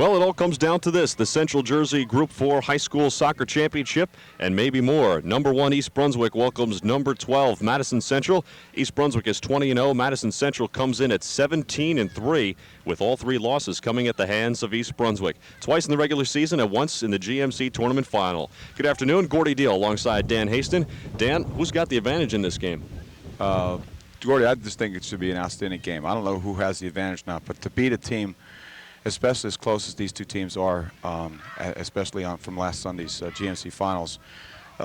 Well, it all comes down to this, the Central Jersey Group 4 High School Soccer Championship, and maybe more. Number 1 East Brunswick welcomes number 12 Madison Central. East Brunswick is 20-0. Madison Central comes in at 17-3, with all 3 losses coming at the hands of East Brunswick. Twice in the regular season and once in the GMC tournament final. Good afternoon, Gordy Deal alongside Dan Haston. Dan, who's got the advantage in this game? Gordy, I just think it should be an outstanding game. I don't know who has the advantage now, but to beat a team, especially as close as these two teams are, especially from last Sunday's GMC finals,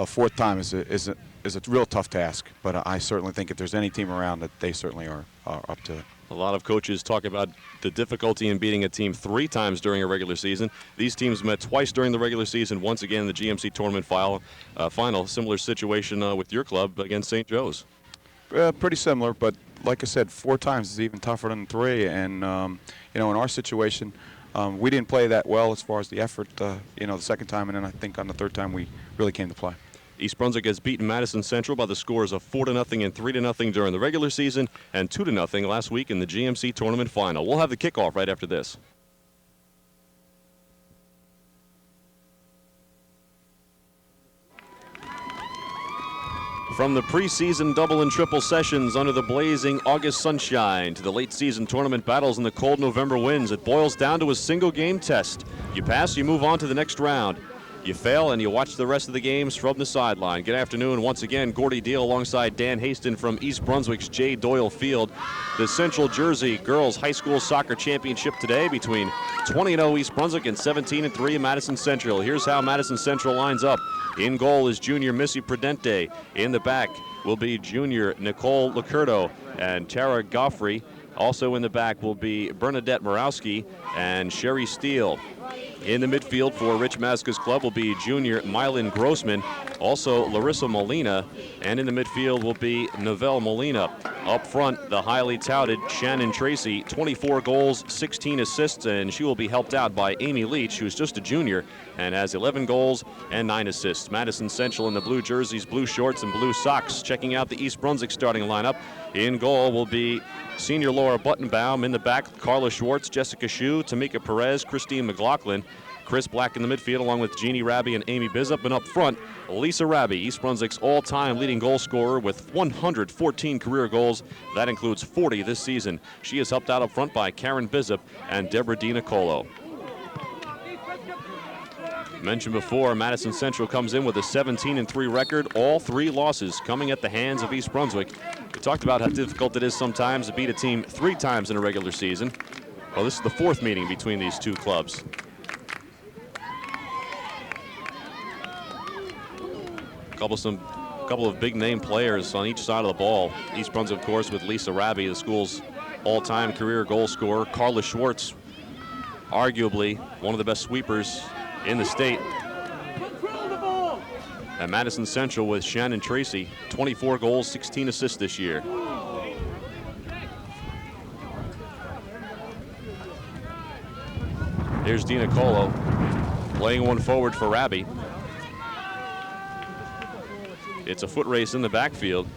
fourth time is a real tough task. But I certainly think if there's any team around, that they certainly are up to it. A lot of coaches talk about the difficulty in beating a team 3 times during a regular season. These teams met twice during the regular season, once again in the GMC tournament final. Similar situation with your club against St. Joe's. Pretty similar, but like I said, 4 times is even tougher than 3. And you know, in our situation, we didn't play that well as far as the effort. You know, the second time, and then I think on the third time we really came to play. East Brunswick has beaten Madison Central by the scores of 4-0 and 3-0 during the regular season, and 2-0 last week in the GMC tournament final. We'll have the kickoff right after this. From the preseason double and triple sessions under the blazing August sunshine to the late season tournament battles and the cold November winds, it boils down to a single game test. You pass, you move on to the next round. You fail, and you watch the rest of the games from the sideline. Good afternoon. Once again, Gordy Deal alongside Dan Haston from East Brunswick's J. Doyle Field. The Central Jersey Girls High School Soccer Championship today between 20-0 East Brunswick and 17-3 Madison Central. Here's how Madison Central lines up. In goal is junior Missy Prudente. In the back will be junior Nicole Licurdo and Tara Goffrey. Also in the back will be Bernadette Morawski and Sherry Steele. In the midfield for Rich Mazka's club will be junior Mylin Grossman, also Larissa Molina, and in the midfield will be Novelle Molina. Up front, the highly touted Shannon Tracy, 24 goals, 16 assists, and she will be helped out by Amy Leach, who's just a junior and has 11 goals and 9 assists. Madison Central in the blue jerseys, blue shorts, and blue socks. Checking out the East Brunswick starting lineup. In goal will be senior Laura Buttenbaum. In the back, Carla Schwartz, Jessica Shue, Tamika Perez, Christine McLaughlin, Chris Black in the midfield, along with Jeannie Raby and Amy Bizup. And up front, Lisa Raby, East Brunswick's all-time leading goal scorer with 114 career goals. That includes 40 this season. She is helped out up front by Karen Bizup and Deborah DiNicolo. Mentioned before, Madison Central comes in with a 17-3 record. All 3 losses coming at the hands of East Brunswick. We talked about how difficult it is sometimes to beat a team 3 times in a regular season. Well, this is the 4th meeting between these 2 clubs. Couple of big name players on each side of the ball. East Brunswick, of course, with Lisa Raby, the school's all-time career goal scorer. Carla Schwartz, arguably one of the best sweepers in the state. And Madison Central with Shannon Tracy, 24 goals, 16 assists this year. Here's DiNicolo laying one forward for Raby. It's a foot race in the backfield.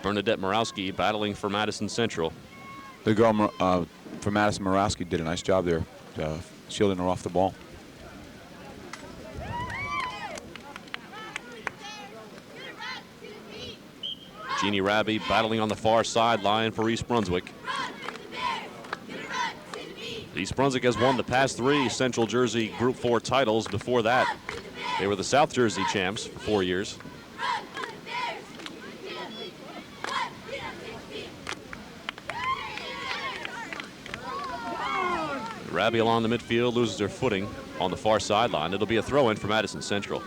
Bernadette Morawski battling for Madison Central. The girl from Madison, Morawski, did a nice job there, shielding her off the ball. Jeannie Raby battling on the far sideline for East Brunswick. East Brunswick has won the past 3 Central Jersey Group 4 titles. Before that, they were the South Jersey champs for 4 years. Raby along the midfield loses her footing on the far sideline. It'll be a throw-in for Madison Central.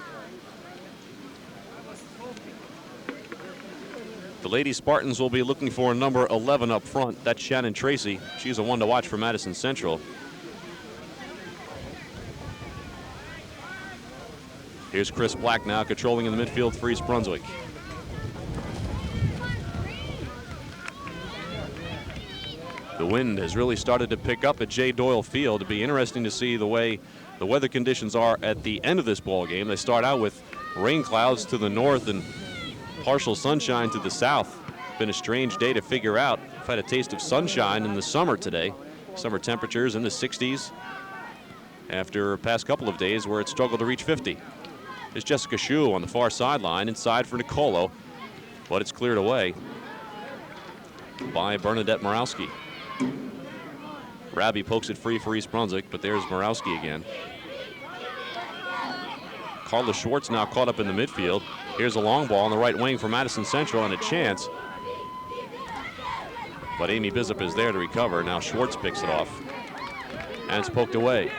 The Lady Spartans will be looking for number 11 up front. That's Shannon Tracy. She's a one to watch for Madison Central. Here's Chris Black now controlling in the midfield for East Brunswick. The wind has really started to pick up at J. Doyle Field. It'll be interesting to see the way the weather conditions are at the end of this ball game. They start out with rain clouds to the north and partial sunshine to the south. Been a strange day to figure out. I've had a taste of sunshine in the summer today. Summer temperatures in the 60s after a past couple of days where it struggled to reach 50. There's Jessica Shue on the far sideline, inside for Nicolo, but it's cleared away by Bernadette Morawski. Raby pokes it free for East Brunswick, but there's Morawski again. Carla Schwartz now caught up in the midfield. Here's a long ball on the right wing for Madison Central and a chance. But Amy Bizup is there to recover. Now Schwartz picks it off. And it's poked away.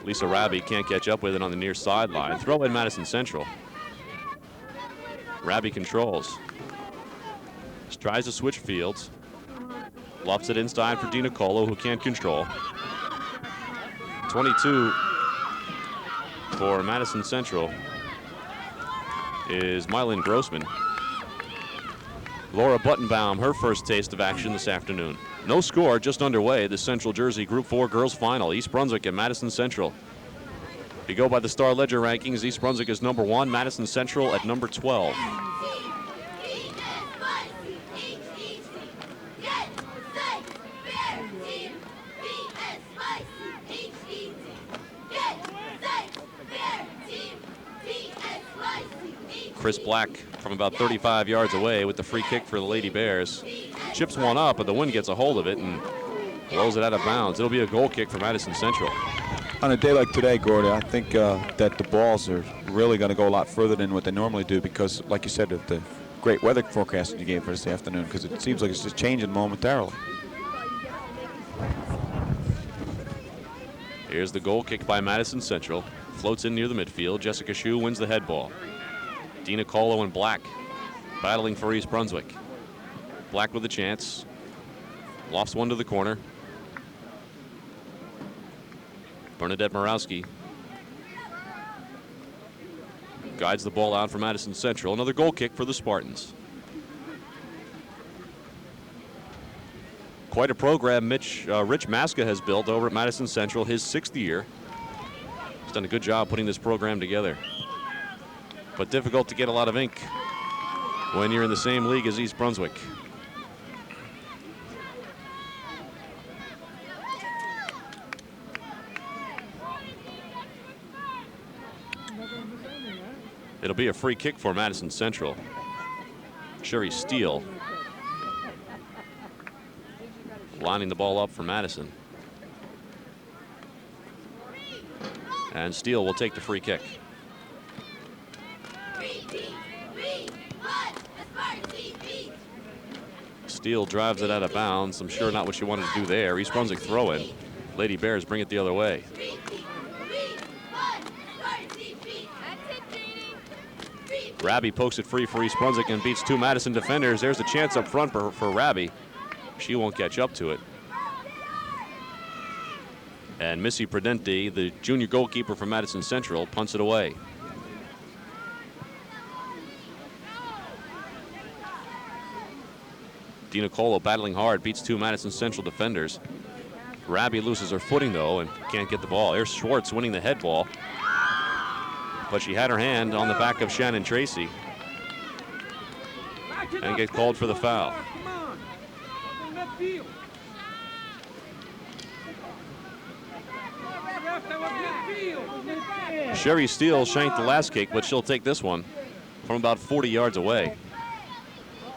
Lisa Raby can't catch up with it on the near sideline. Throw in Madison Central. Raby controls. Tries to switch fields. Lofts it inside for Dina Colo, who can't control. 22 for Madison Central is Mylin Grossman. Laura Buttenbaum, her first taste of action this afternoon. No score, just underway. The Central Jersey Group 4 girls final. East Brunswick and Madison Central. If you go by the Star Ledger rankings, East Brunswick is number 1, Madison Central at number 12. Chris Black from about 35 yards away with the free kick for the Lady Bears. Chips one up, but the wind gets a hold of it and blows it out of bounds. It'll be a goal kick for Madison Central. On a day like today, Gordy, I think that the balls are really going to go a lot further than what they normally do because, like you said, of the great weather forecast that you gave for this afternoon, because it seems like it's just changing momentarily. Here's the goal kick by Madison Central. Floats in near the midfield. Jessica Shue wins the head ball. Dina Colo and Black battling for East Brunswick. Black with a chance. Lofts one to the corner. Bernadette Morawski guides the ball out for Madison Central. Another goal kick for the Spartans. Quite a program Rich Maska has built over at Madison Central, his 6th year. He's done a good job putting this program together. But difficult to get a lot of ink when you're in the same league as East Brunswick. It'll be a free kick for Madison Central. Sherry Steele lining the ball up for Madison. And Steele will take the free kick. Steele drives it out of bounds. I'm sure not what she wanted to do there. East Brunswick throw in. Lady Bears bring it the other way. Raby pokes it free for East Brunswick and beats 2 Madison defenders. There's a chance up front for Raby. She won't catch up to it. And Missy Prudenti, the junior goalkeeper for Madison Central, punts it away. Dina Colo battling hard, beats 2 Madison Central defenders. Raby loses her footing though and can't get the ball. Here's Schwartz winning the head ball. But she had her hand on the back of Shannon Tracy and gets called for the foul. Sherry Steele shanked the last kick, but she'll take this one from about 40 yards away.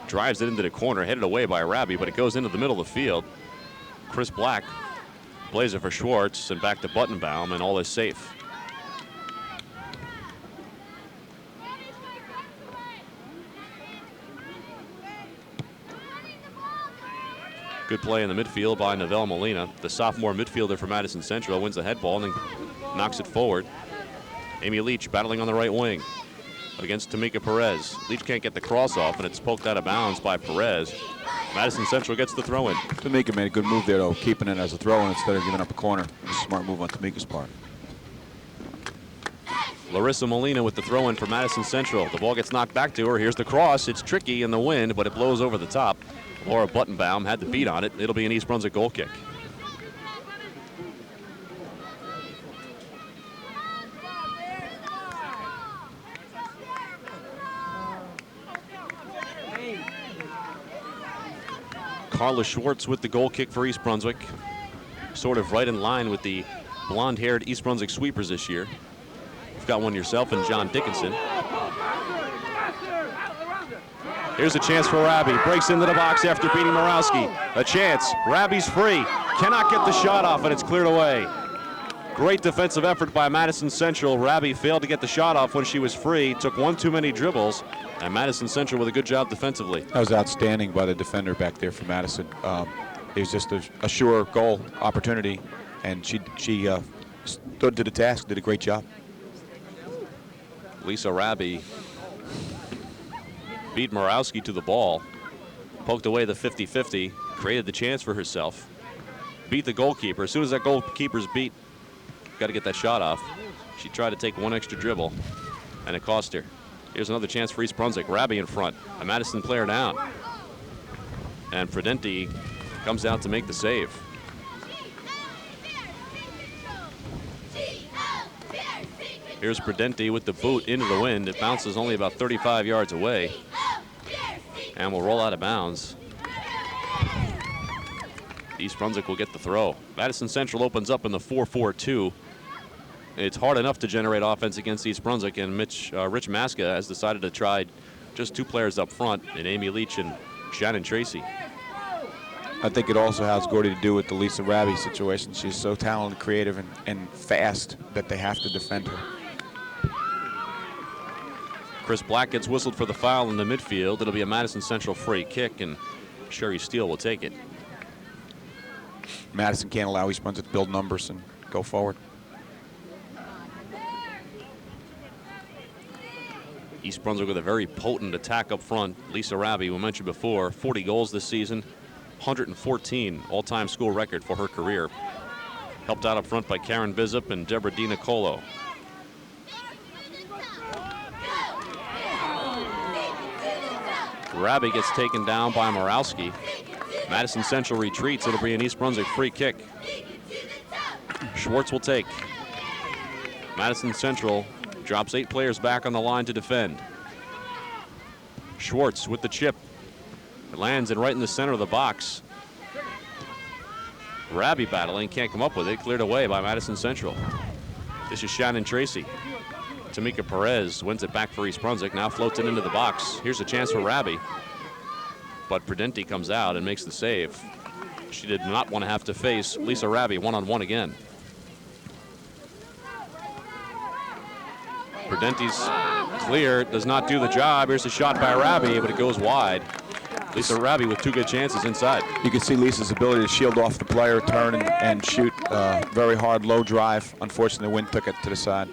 Drives it into the corner, headed away by Raby, but it goes into the middle of the field. Chris Black plays it for Schwartz and back to Buttenbaum, and all is safe. Good play in the midfield by Novelle Molina. The sophomore midfielder for Madison Central wins the head ball and then knocks it forward. Amy Leach battling on the right wing against Tamika Perez. Leach can't get the cross off, and it's poked out of bounds by Perez. Madison Central gets the throw in. Tamika made a good move there, though, keeping it as a throw in instead of giving up a corner. A smart move on Tamika's part. Larissa Molina with the throw in for Madison Central. The ball gets knocked back to her. Here's the cross. It's tricky in the wind, but it blows over the top. Laura Buttenbaum had the beat on it. It'll be an East Brunswick goal kick. Carla Schwartz with the goal kick for East Brunswick. Sort of right in line with the blonde-haired East Brunswick sweepers this year. You've got one yourself and John Dickinson. Here's a chance for Rabi. Breaks into the box after beating Morawski. A chance. Rabi's free. Cannot get the shot off, and it's cleared away. Great defensive effort by Madison Central. Rabi failed to get the shot off when she was free. Took one too many dribbles. And Madison Central with a good job defensively. That was outstanding by the defender back there for Madison. It was just a sure goal opportunity, and she stood to the task, did a great job. Lisa Rabi beat Morawski to the ball, poked away the 50-50, created the chance for herself, beat the goalkeeper. As soon as that goalkeeper's beat, got to get that shot off. She tried to take one extra dribble, and it cost her. Here's another chance for East Brunswick. Rabi in front, a Madison player down. And Prudenti comes out to make the save. Here's Prudenti with the boot into the wind. It bounces only about 35 yards away and will roll out of bounds. East Brunswick will get the throw. Madison Central opens up in the 4-4-2. It's hard enough to generate offense against East Brunswick, and Rich Maska has decided to try just two players up front, in Amy Leach and Shannon Tracy. I think it also has, Gordy, to do with the Lisa Rabi situation. She's so talented, creative, and fast that they have to defend her. Chris Black gets whistled for the foul in the midfield. It'll be a Madison Central free kick, and Sherry Steele will take it. Madison can't allow East Brunswick to build numbers and go forward. East Brunswick with a very potent attack up front. Lisa Rabi, we mentioned before, 40 goals this season, 114 all-time school record for her career. Helped out up front by Karen Bizup and Deborah DiNicolo. Rabi gets taken down by Morawski. Madison Central retreats. It'll be an East Brunswick free kick. Schwartz will take. Madison Central drops 8 players back on the line to defend. Schwartz with the chip. It lands right in the center of the box. Rabi battling, can't come up with it. Cleared away by Madison Central. This is Shannon Tracy. Tamika Perez wins it back for East Brunswick. Now floats it into the box. Here's a chance for Rabi. But Prudenti comes out and makes the save. She did not want to have to face Lisa Rabi one-on-one again. Prudenti's clear, does not do the job. Here's a shot by Rabi, but it goes wide. Lisa Rabi with 2 good chances inside. You can see Lisa's ability to shield off the player, turn and shoot. Very hard, low drive. Unfortunately, the wind took it to the side.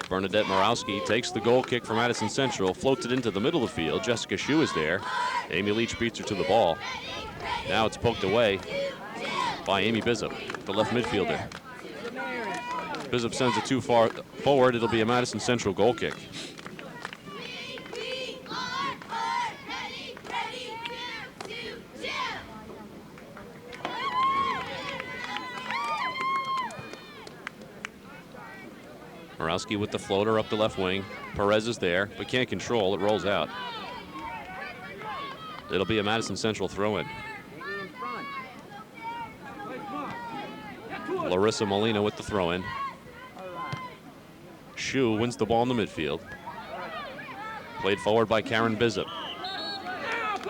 Bernadette Morawski takes the goal kick for Madison Central, floats it into the middle of the field. Jessica Shue is there. Amy Leach beats her to the ball. Now it's poked away by Amy Bizup, the left midfielder. Bizup sends it too far forward. It'll be a Madison Central goal kick. Morawski with the floater up the left wing. Perez is there, but can't control. It rolls out. It'll be a Madison Central throw-in. Larissa Molina with the throw-in. Shue wins the ball in the midfield. Played forward by Karen Bizup.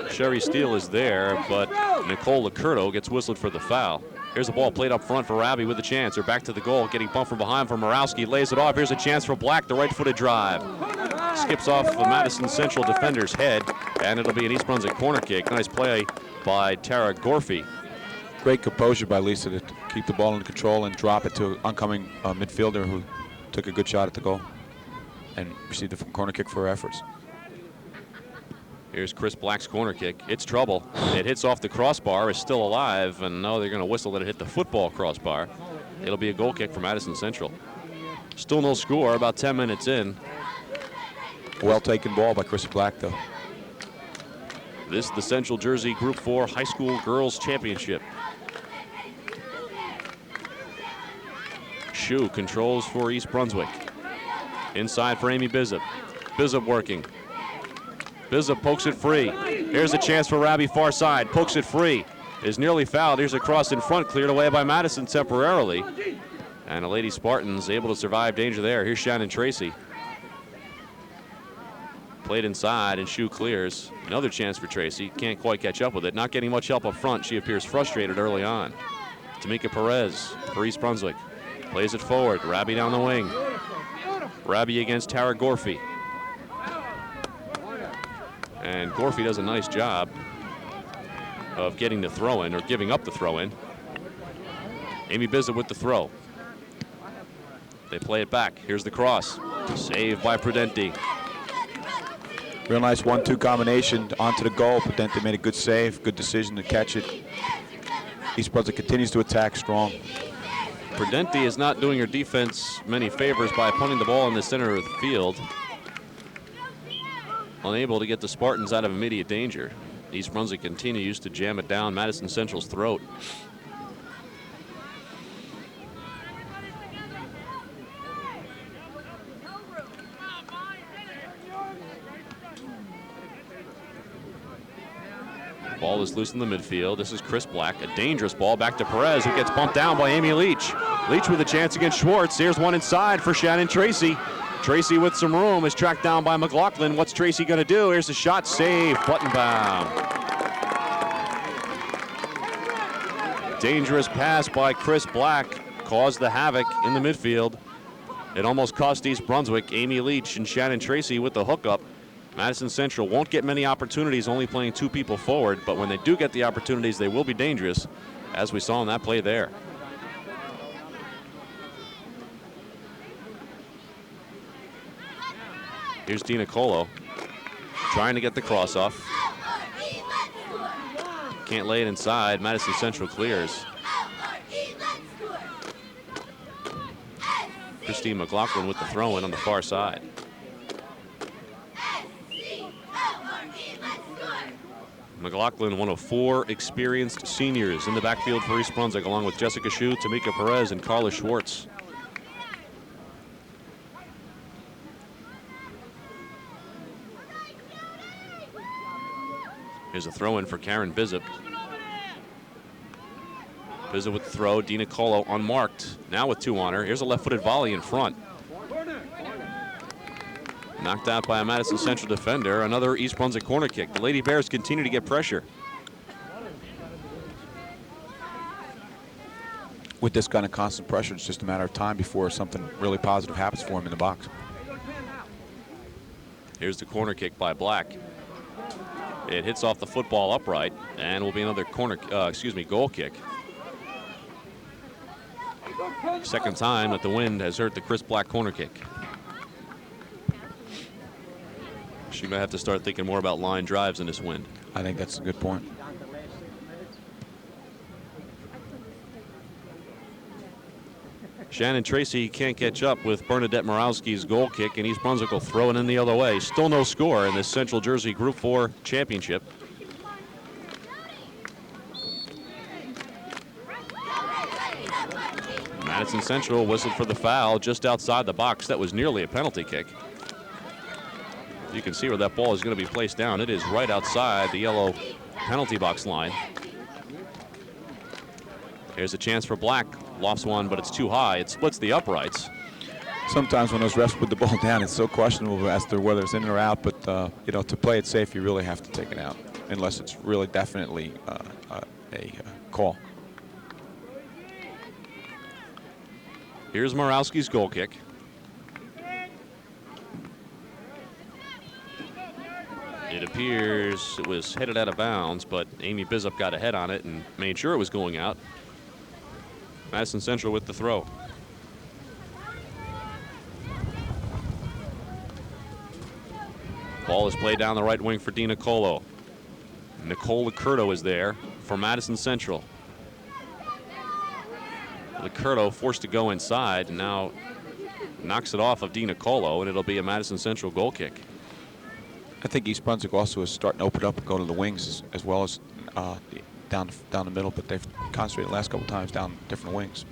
Sherry Steele is there, but Nicole Lacurto gets whistled for the foul. Here's a ball played up front for Rabi with a chance. Or back to the goal, getting bumped from behind from Morawski. Lays it off. Here's a chance for Black, the right-footed drive. Skips off the Madison Central defender's head, and it'll be an East Brunswick corner kick. Nice play by Tara Gorfie. Great composure by Lisa to keep the ball in control and drop it to an oncoming midfielder who took a good shot at the goal and received a corner kick for her efforts. Here's Chris Black's corner kick. It's trouble. It hits off the crossbar, is still alive, and now they're going to whistle that it hit the football crossbar. It'll be a goal kick for Madison Central. Still no score, about 10 minutes in. Well taken ball by Chris Black, though. This is the Central Jersey Group 4 High School Girls Championship. Shue controls for East Brunswick. Inside for Amy Bizup. Bizup working. Bizup pokes it free. Here's a chance for Rabi far side. Pokes it free. Is nearly fouled. Here's a cross in front, cleared away by Madison temporarily. And a Lady Spartans able to survive danger there. Here's Shannon Tracy. Played inside and shoe clears. Another chance for Tracy. Can't quite catch up with it. Not getting much help up front. She appears frustrated early on. Tamika Perez for East Brunswick. Plays it forward. Rabi down the wing. Rabi against Tara Gorfie. And Gorfie does a nice job of getting the throw in, or giving up the throw in. Amy Bizup with the throw. They play it back. Here's the cross. Saved by Prudenti. Real nice 1-2 combination onto the goal. Prudenti made a good save, good decision to catch it. East Brunswick continues to attack strong. Prudenti is not doing her defense many favors by punting the ball in the center of the field. Unable to get the Spartans out of immediate danger. East Brunswick continues to jam it down Madison Central's throat. Ball is loose in the midfield. This is Chris Black. A dangerous ball back to Perez, who gets bumped down by Amy Leach. Leach with a chance against Schwartz. Here's one inside for Shannon Tracy. Tracy with some room is tracked down by McLaughlin. What's Tracy going to do? Here's a shot, save, button bound. Dangerous pass by Chris Black caused the havoc in the midfield. It almost cost East Brunswick. Amy Leach and Shannon Tracy with the hookup. Madison Central won't get many opportunities, only playing 2 people forward, but when they do get the opportunities, they will be dangerous, as we saw in that play there. Here's Dina Colo trying to get the cross off. Can't lay it inside. Madison Central clears. Christine McLaughlin with the throw-in on the far side. McLaughlin, one of 4 experienced seniors in the backfield for East Brunswick, along with Jessica Shue, Tamika Perez, and Carla Schwartz. Here's a throw-in for Karen Bizup. Bizup with the throw. Dina Colo unmarked. Now with 2 on her. Here's a left-footed volley in front. Knocked out by a Madison Central defender. Another East Brunswick corner kick. The Lady Bears continue to get pressure. With this kind of constant pressure, it's just a matter of time before something really positive happens for him in the box. Here's the corner kick by Black. It hits off the football upright and will be another goal kick. Second time that the wind has hurt the Chris Black corner kick. She may have to start thinking more about line drives in this wind. I think that's a good point. Shannon Tracy can't catch up with Bernadette Morawski's goal kick, and East Brunswick will throw it in the other way. Still no score in this Central Jersey Group 4 championship. Madison Central whistled for the foul just outside the box. That was nearly a penalty kick. You can see where that ball is going to be placed down. It is right outside the yellow penalty box line. Here's a chance for Black. Lofts one, but it's too high. It splits the uprights. Sometimes when those refs put the ball down, it's so questionable as to whether it's in or out. But you know, to play it safe, you really have to take it out, unless it's really definitely a call. Here's Morawski's goal kick. It appears it was headed out of bounds, but Amy Bizup got ahead on it and made sure it was going out. Madison Central with the throw. Ball is played down the right wing for Dina Colo. Nicole Licurdo is there for Madison Central. Licurdo forced to go inside and now knocks it off of Dina Colo, and it'll be a Madison Central goal kick. I think East Brunswick also is starting to open up and go to the wings as well as down the middle, but they've concentrated the last couple times down different wings.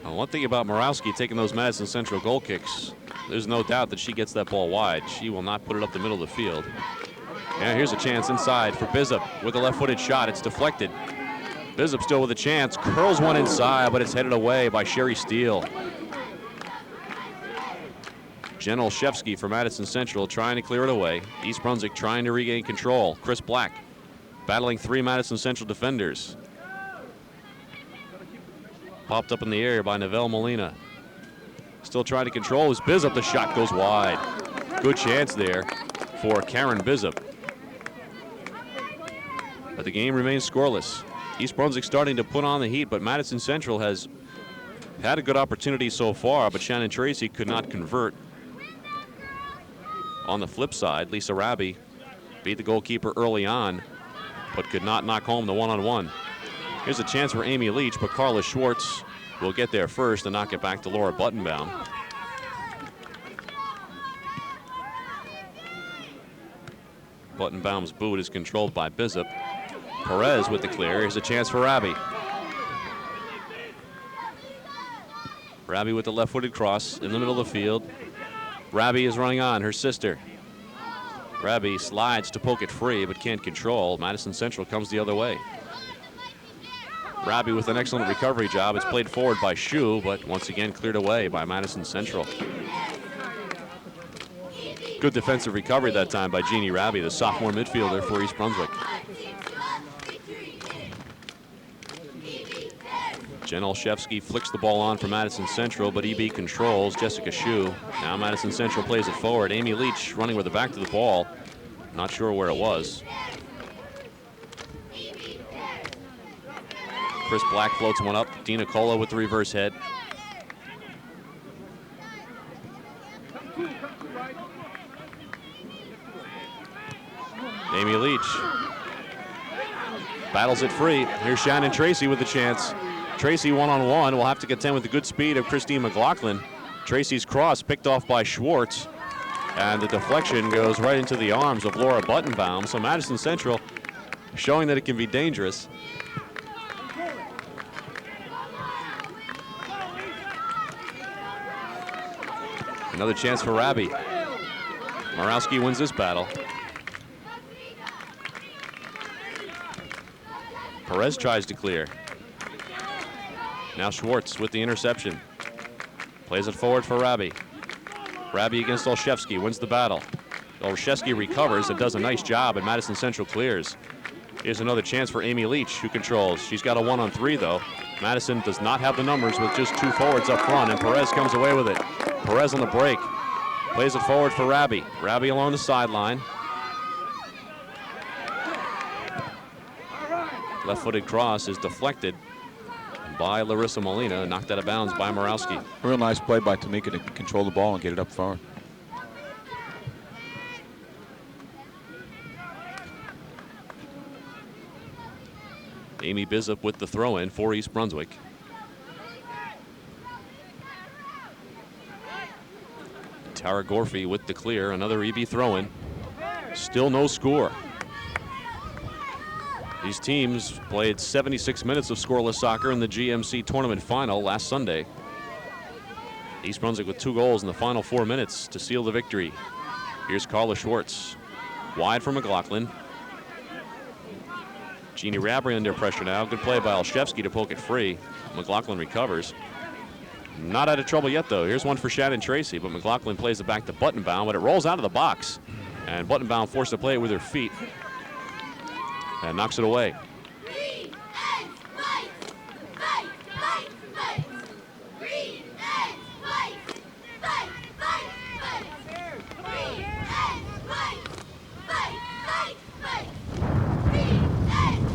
Well, one thing about Morawski taking those Madison Central goal kicks, there's no doubt that she gets that ball wide. She will not put it up the middle of the field. And here's a chance inside for Bizup with a left-footed shot. It's deflected. Bizup still with a chance, curls one inside, but it's headed away by Sherry Steele. Jen Olszewski for Madison Central trying to clear it away. East Brunswick trying to regain control. Chris Black battling 3 Madison Central defenders. Popped up in the air by Novelle Molina. Still trying to control as Bizup. The shot goes wide. Good chance there for Karen Bizup. But the game remains scoreless. East Brunswick starting to put on the heat, but Madison Central has had a good opportunity so far, but Shannon Tracy could not convert. On the flip side, Lisa Rabi beat the goalkeeper early on, but could not knock home the one-on-one. Here's a chance for Amy Leach, but Carla Schwartz will get there first and knock it back to Laura Buttenbaum. Buttenbaum's boot is controlled by Bizup. Perez with the clear. Here's a chance for Rabi. Rabi with the left-footed cross in the middle of the field. Rabi is running on, her sister. Rabi slides to poke it free, but can't control. Madison Central comes the other way. Rabi with an excellent recovery job. It's played forward by Shu, but once again cleared away by Madison Central. Good defensive recovery that time by Jeannie Rabi, the sophomore midfielder for East Brunswick. Jen Olszewski flicks the ball on for Madison Central, but EB controls. Jessica Shu. Now Madison Central plays it forward. Amy Leach running with the back to the ball. Not sure where it was. Chris Black floats one up. Dina Cola with the reverse head. Amy Leach battles it free. Here's Shannon Tracy with the chance. Tracy one-on-one will have to contend with the good speed of Christine McLaughlin. Tracy's cross picked off by Schwartz, and the deflection goes right into the arms of Laura Buttenbaum. So Madison Central showing that it can be dangerous. Another chance for Rabi. Morawski wins this battle. Perez tries to clear. Now Schwartz with the interception. Plays it forward for Rabi. Rabi against Olszewski, wins the battle. Olszewski recovers and does a nice job, and Madison Central clears. Here's another chance for Amy Leach, who controls. She's got a 1-on-3 though. Madison does not have the numbers with just 2 forwards up front, and Perez comes away with it. Perez on the break. Plays it forward for Rabi. Rabi along the sideline. Left-footed cross is deflected by Larissa Molina, knocked out of bounds by Morawski. Real nice play by Tamika to control the ball and get it up forward. Amy Bizup with the throw-in for East Brunswick. Tara Gorfie with the clear, another EB throw-in. Still no score. These teams played 76 minutes of scoreless soccer in the GMC tournament final last Sunday. East Brunswick with 2 goals in the final 4 minutes to seal the victory. Here's Carla Schwartz. Wide for McLaughlin. Jeannie Rabry under pressure now. Good play by Olszewski to poke it free. McLaughlin recovers. Not out of trouble yet, though. Here's one for Shannon Tracy, but McLaughlin plays it back to Buttenbaum, but it rolls out of the box. And Buttenbaum forced to play it with her feet and knocks it away.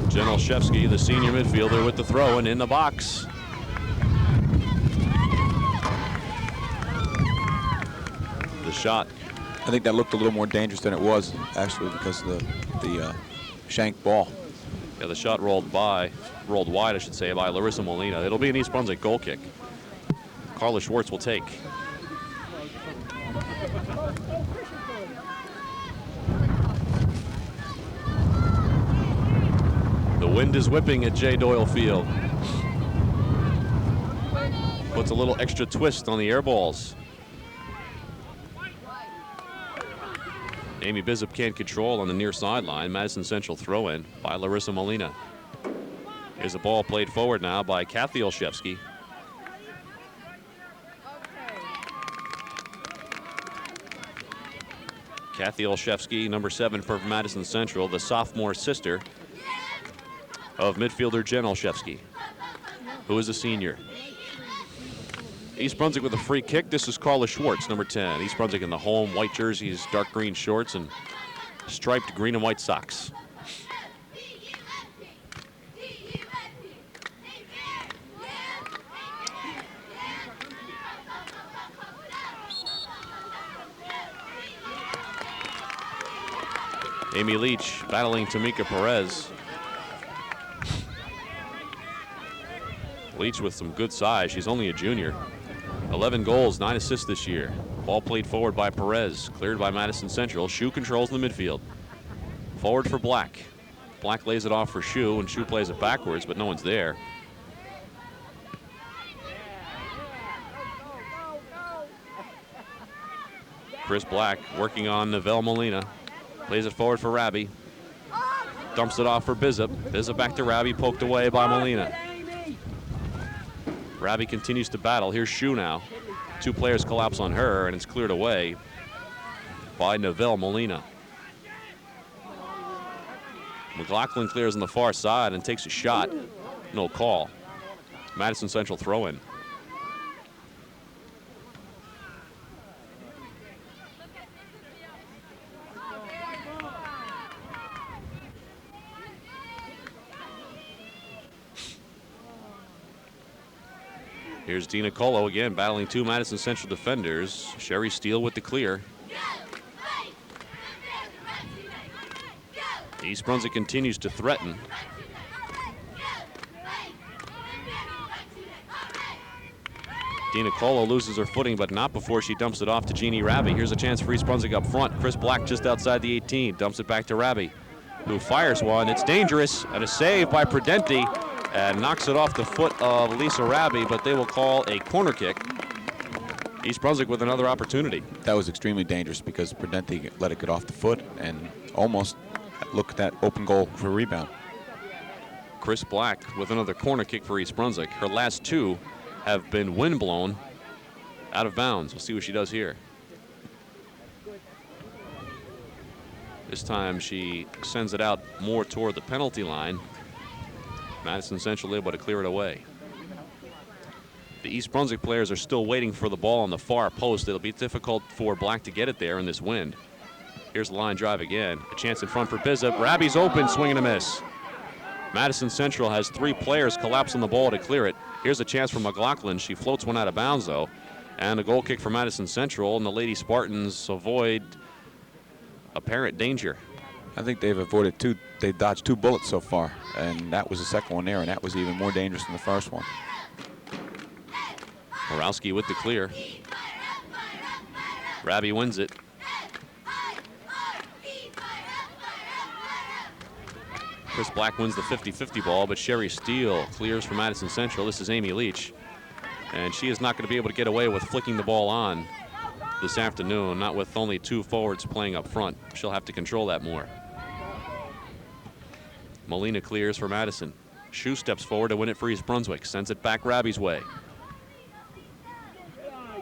Jen Olszewski, the senior midfielder, with the throw and in the box. The shot. I think that looked a little more dangerous than it was, actually, because of the shank ball. Yeah, the shot rolled wide, I should say, by Larissa Molina. It'll be an East Brunswick goal kick. Carla Schwartz will take. The wind is whipping at J. Doyle Field. Puts a little extra twist on the air balls. Amy Bizup can't control on the near sideline. Madison Central throw in by Larissa Molina. Here's a ball played forward now by Kathy Olszewski. Kathy Olszewski, number 7 for Madison Central, the sophomore sister of midfielder Jen Olszewski, who is a senior. East Brunswick with a free kick. This is Carla Schwartz, number 10. East Brunswick in the home white jerseys, dark green shorts, and striped green and white socks. Amy Leach battling Tamika Perez. Leach with some good size. She's only a junior. 11 goals, 9 assists this year. Ball played forward by Perez, cleared by Madison Central. Shu controls in the midfield. Forward for Black. Black lays it off for Shu, and Shu plays it backwards, but no one's there. Chris Black working on Novelle Molina. Plays it forward for Rabi. Dumps it off for Bizup. Bizup back to Rabi, poked away by Molina. Rabi continues to battle. Here's Shu now. 2 players collapse on her, and it's cleared away by Novelle Molina. McLaughlin clears on the far side and takes a shot. No call. Madison Central throw in. Here's Dina Colo again, battling 2 Madison Central defenders. Sherry Steele with the clear. East Brunswick continues to threaten. Dina Colo loses her footing, but not before she dumps it off to Jeannie Rabi. Here's a chance for East Brunswick up front. Chris Black just outside the 18, dumps it back to Rabi, who fires one. It's dangerous, and a save by Prudenti. And knocks it off the foot of Lisa Rabi, but they will call a corner kick. East Brunswick with another opportunity. That was extremely dangerous because Prudenti let it get off the foot and almost look at that open goal for a rebound. Chris Black with another corner kick for East Brunswick. Her last 2 have been windblown out of bounds. We'll see what she does here. This time she sends it out more toward the penalty line. Madison Central able to clear it away. The East Brunswick players are still waiting for the ball on the far post. It'll be difficult for Black to get it there in this wind. Here's the line drive again. A chance in front for Bizup. Rabi's open, swing and a miss. Madison Central has 3 players collapse on the ball to clear it. Here's a chance for McLaughlin. She floats one out of bounds though. And a goal kick for Madison Central, and the Lady Spartans avoid apparent danger. I think they've avoided 2, they've dodged 2 bullets so far, and that was the second one there, and that was even more dangerous than the first one. Borowski with the clear. Rabi wins it. Chris Black wins the 50-50 ball, but Sherry Steele clears for Madison Central. This is Amy Leach, and she is not going to be able to get away with flicking the ball on this afternoon, not with only 2 forwards playing up front. She'll have to control that more. Molina clears for Madison. Shu steps forward to win it for East Brunswick. Sends it back Rabi's way.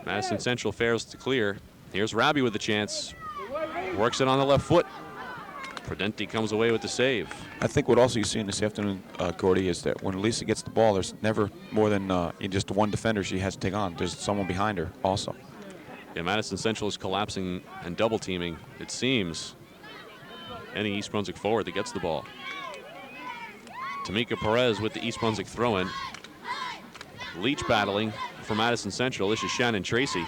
Madison Central fails to clear. Here's Rabi with the chance. Works it on the left foot. Prudenti comes away with the save. I think what also you see in this afternoon, Gordy, is that when Lisa gets the ball, there's never more than just 1 defender she has to take on. There's someone behind her also. Yeah, Madison Central is collapsing and double teaming, it seems, any East Brunswick forward that gets the ball. Tamika Perez with the East Brunswick throw-in. Leach battling for Madison Central. This is Shannon Tracy.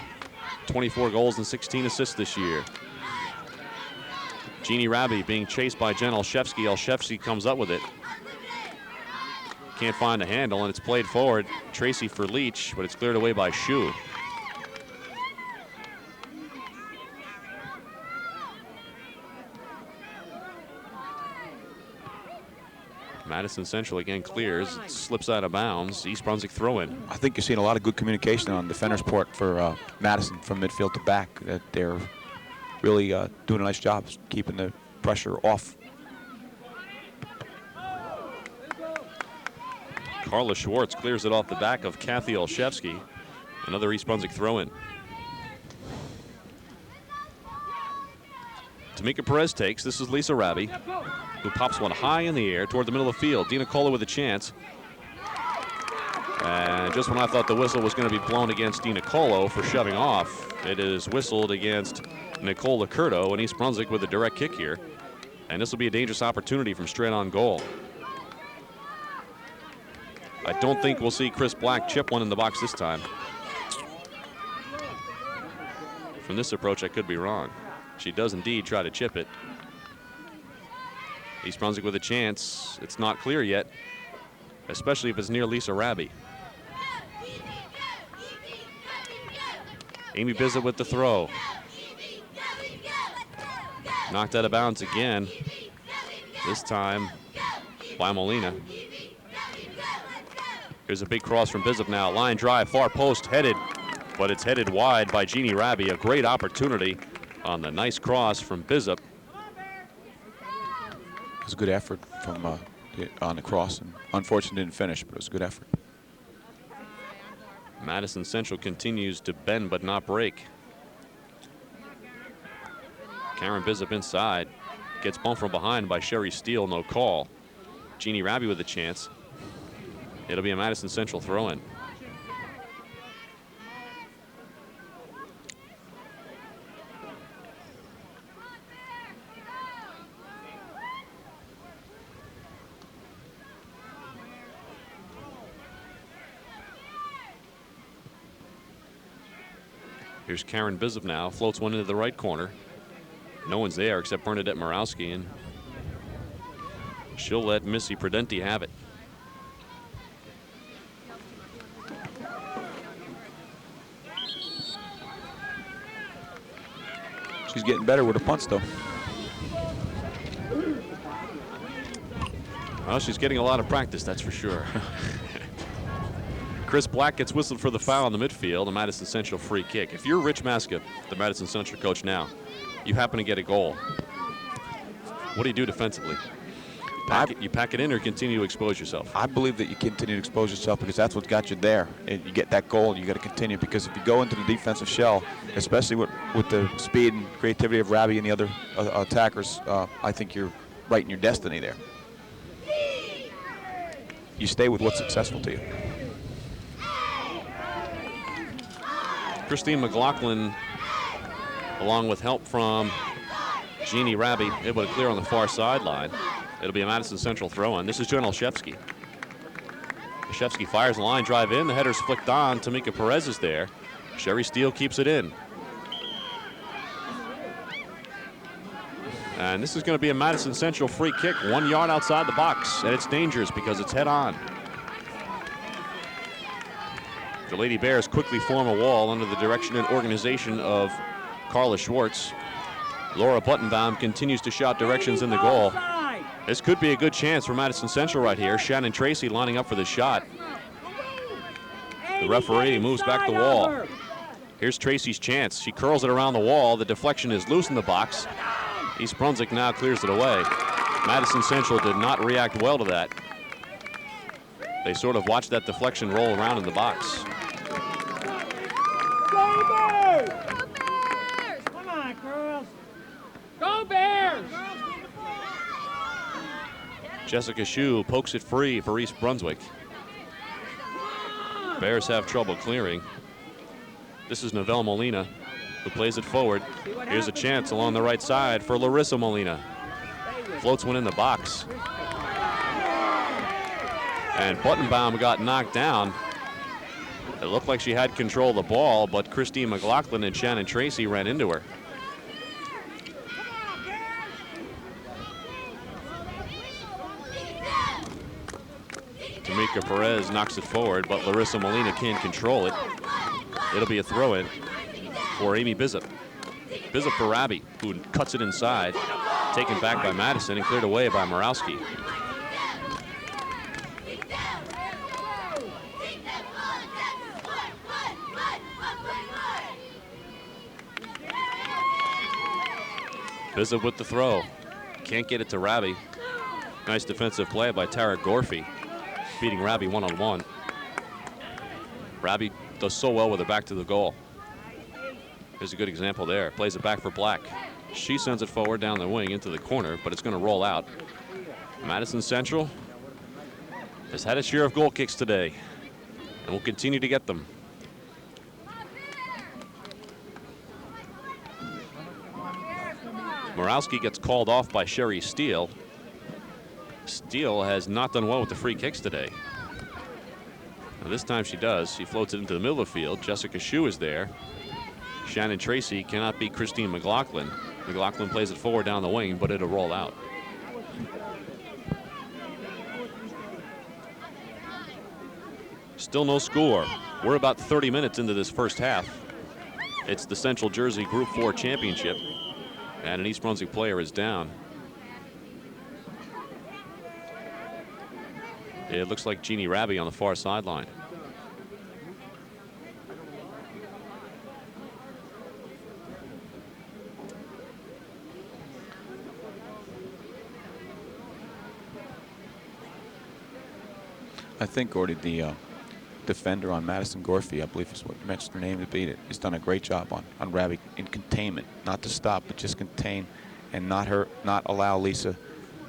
24 goals and 16 assists this year. Jeannie Rabi being chased by Jen Olszewski. Olszewski comes up with it. Can't find a handle, and it's played forward. Tracy for Leach, but it's cleared away by Shu. Madison Central again clears, it slips out of bounds. East Brunswick throw in. I think you're seeing a lot of good communication on defender's part for Madison from midfield to back. That they're really doing a nice job keeping the pressure off. Carla Schwartz clears it off the back of Kathy Olszewski. Another East Brunswick throw in. Tamika Perez takes. This is Lisa Rabi, who pops one high in the air toward the middle of the field. Dina Cola with a chance. And just when I thought the whistle was going to be blown against Dina Colo for shoving off, it is whistled against Nicole Licurdo, and East Brunswick with a direct kick here. And this will be a dangerous opportunity from straight on goal. I don't think we'll see Chris Black chip one in the box this time. From this approach, I could be wrong. She does indeed try to chip it. East Brunswick with a chance. It's not clear yet, especially if it's near Lisa Rabi. Amy Bizzett with the throw. Knocked out of bounds again. This time by Molina. Here's a big cross from Bizzett now. Line drive, far post, headed, but it's headed wide by Jeannie Rabi. A great opportunity on the nice cross from Bizzett. It was a good effort from on the cross, and unfortunately didn't finish, but it was a good effort. Madison Central continues to bend but not break. Karen Bizzett inside, gets bumped from behind by Sherry Steele, no call. Jeannie Rabi with a chance. It'll be a Madison Central throw-in. Here's Karen Bizzett now, floats one into the right corner. No one's there except Bernadette Morawski, and she'll let Missy Prudenti have it. She's getting better with her punts, though. Well, she's getting a lot of practice, that's for sure. Chris Black gets whistled for the foul in the midfield, a Madison Central free kick. If you're Rich Maska, the Madison Central coach now, you happen to get a goal, what do you do defensively? You pack it in or continue to expose yourself? I believe that you continue to expose yourself because that's what got you there. And you get that goal, you got to continue, because if you go into the defensive shell, especially with the speed and creativity of Rabi and the other attackers, I think you're writing your destiny there. You stay with what's successful to you. Christine McLaughlin, along with help from Jeannie Rabi, able to clear on the far sideline. It'll be a Madison Central throw-in. This is Jen Olszewski. Olszewski fires a line drive in. The header's flicked on. Tamika Perez is there. Sherry Steele keeps it in. And this is going to be a Madison Central free kick, 1 yard outside the box. And it's dangerous because it's head on. The Lady Bears quickly form a wall under the direction and organization of Carla Schwartz. Laura Buttenbaum continues to shout directions in the goal. This could be a good chance for Madison Central right here. Shannon Tracy lining up for the shot. The referee moves back the wall. Here's Tracy's chance. She curls it around the wall. The deflection is loose in the box. East Brunswick now clears it away. Madison Central did not react well to that. They sort of watched that deflection roll around in the box. Go Bears! Come on, girls. Go Bears! Jessica Shue pokes it free for East Brunswick. Bears have trouble clearing. This is Novelle Molina, who plays it forward. Here's a chance along the right side for Larissa Molina. Floats one in the box. And Buttenbaum got knocked down. It looked like she had control of the ball, but Christine McLaughlin and Shannon Tracy ran into her. Tamika Perez knocks it forward, but Larissa Molina can't control it. It'll be a throw-in for Amy Bizzett. Bizzett for Rabi, who cuts it inside, taken back by Madison and cleared away by Morawski. Bizzard with the throw. Can't get it to Rabi. Nice defensive play by Tara Gorfie, beating Rabi one-on-one. Rabi does so well with her back to the goal. Here's a good example there. Plays it back for Black. She sends it forward down the wing into the corner, but it's going to roll out. Madison Central has had its share of goal kicks today and will continue to get them. Morawski gets called off by Sherry Steele. Steele has not done well with the free kicks today. Now this time she does. She floats it into the middle of the field. Jessica Shue is there. Shannon Tracy cannot beat Christine McLaughlin. McLaughlin plays it forward down the wing, but it'll roll out. Still no score. We're about 30 minutes into this first half. It's the Central Jersey Group 4 Championship, and an East Brunswick player is down. It looks like Jeannie Rabi on the far sideline. I think, Gordy, the defender on Madison Gorfie, I believe is what you mentioned her name to beat it, has done a great job on Rabi in containment. Not to stop, but just contain and not allow Lisa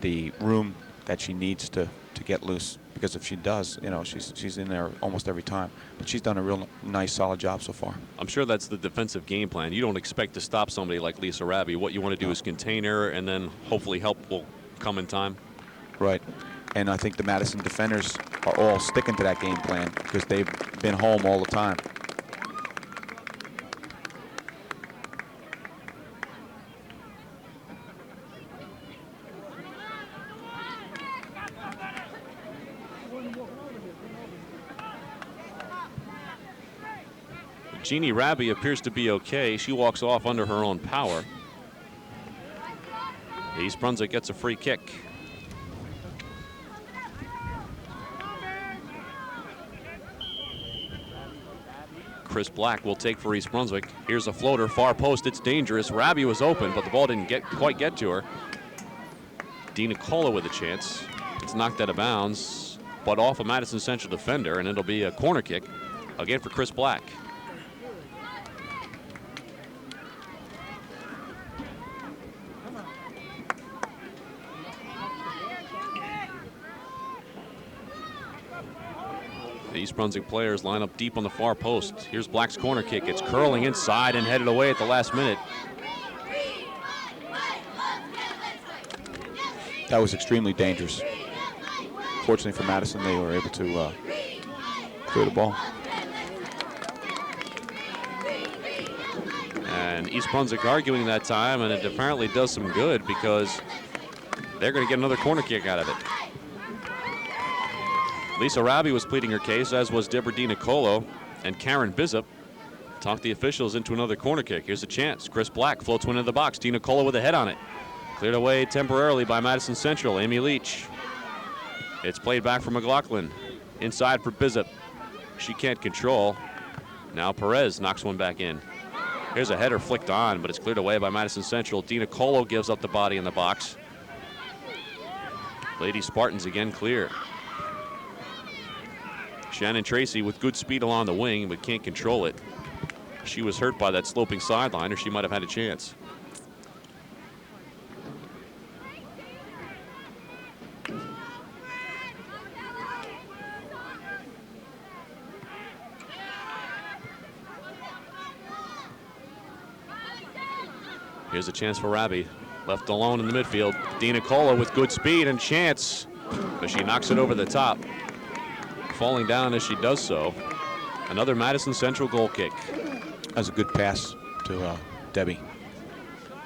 the room that she needs to get loose. Because if she does, you know, she's in there almost every time. But she's done a real nice, solid job so far. I'm sure that's the defensive game plan. You don't expect to stop somebody like Lisa Rabi. What you want to do is contain her, and then hopefully help will come in time. Right. And I think the Madison defenders are all sticking to that game plan because they've been home all the time. Jeannie Rabi appears to be okay. She walks off under her own power. East Brunswick gets a free kick. Chris Black will take for East Brunswick. Here's a floater, far post. It's dangerous. Rabi was open, but the ball didn't quite get to her. Dina Cola with a chance. It's knocked out of bounds, but off a Madison Central defender, and it'll be a corner kick again for Chris Black. The East Brunswick players line up deep on the far post. Here's Black's corner kick. It's curling inside and headed away at the last minute. That was extremely dangerous. Fortunately for Madison, they were able to clear the ball. And East Brunswick arguing that time, and it apparently does some good because they're going to get another corner kick out of it. Lisa Rabi was pleading her case, as was Deborah DiNicolo, and Karen Bizup talked the officials into another corner kick. Here's a chance. Chris Black floats one into the box. DiNicolo with a head on it. Cleared away temporarily by Madison Central. Amy Leach. It's played back for McLaughlin. Inside for Bizup. She can't control. Now Perez knocks one back in. Here's a header flicked on, but it's cleared away by Madison Central. DiNicolo gives up the body in the box. Lady Spartans again clear. Shannon Tracy with good speed along the wing, but can't control it. She was hurt by that sloping sideline, or she might have had a chance. Here's a chance for Rabi. Left alone in the midfield. DiNicolo with good speed and chance, but she knocks it over the top. Falling down as she does so. Another Madison Central goal kick. That was a good pass to Debbie.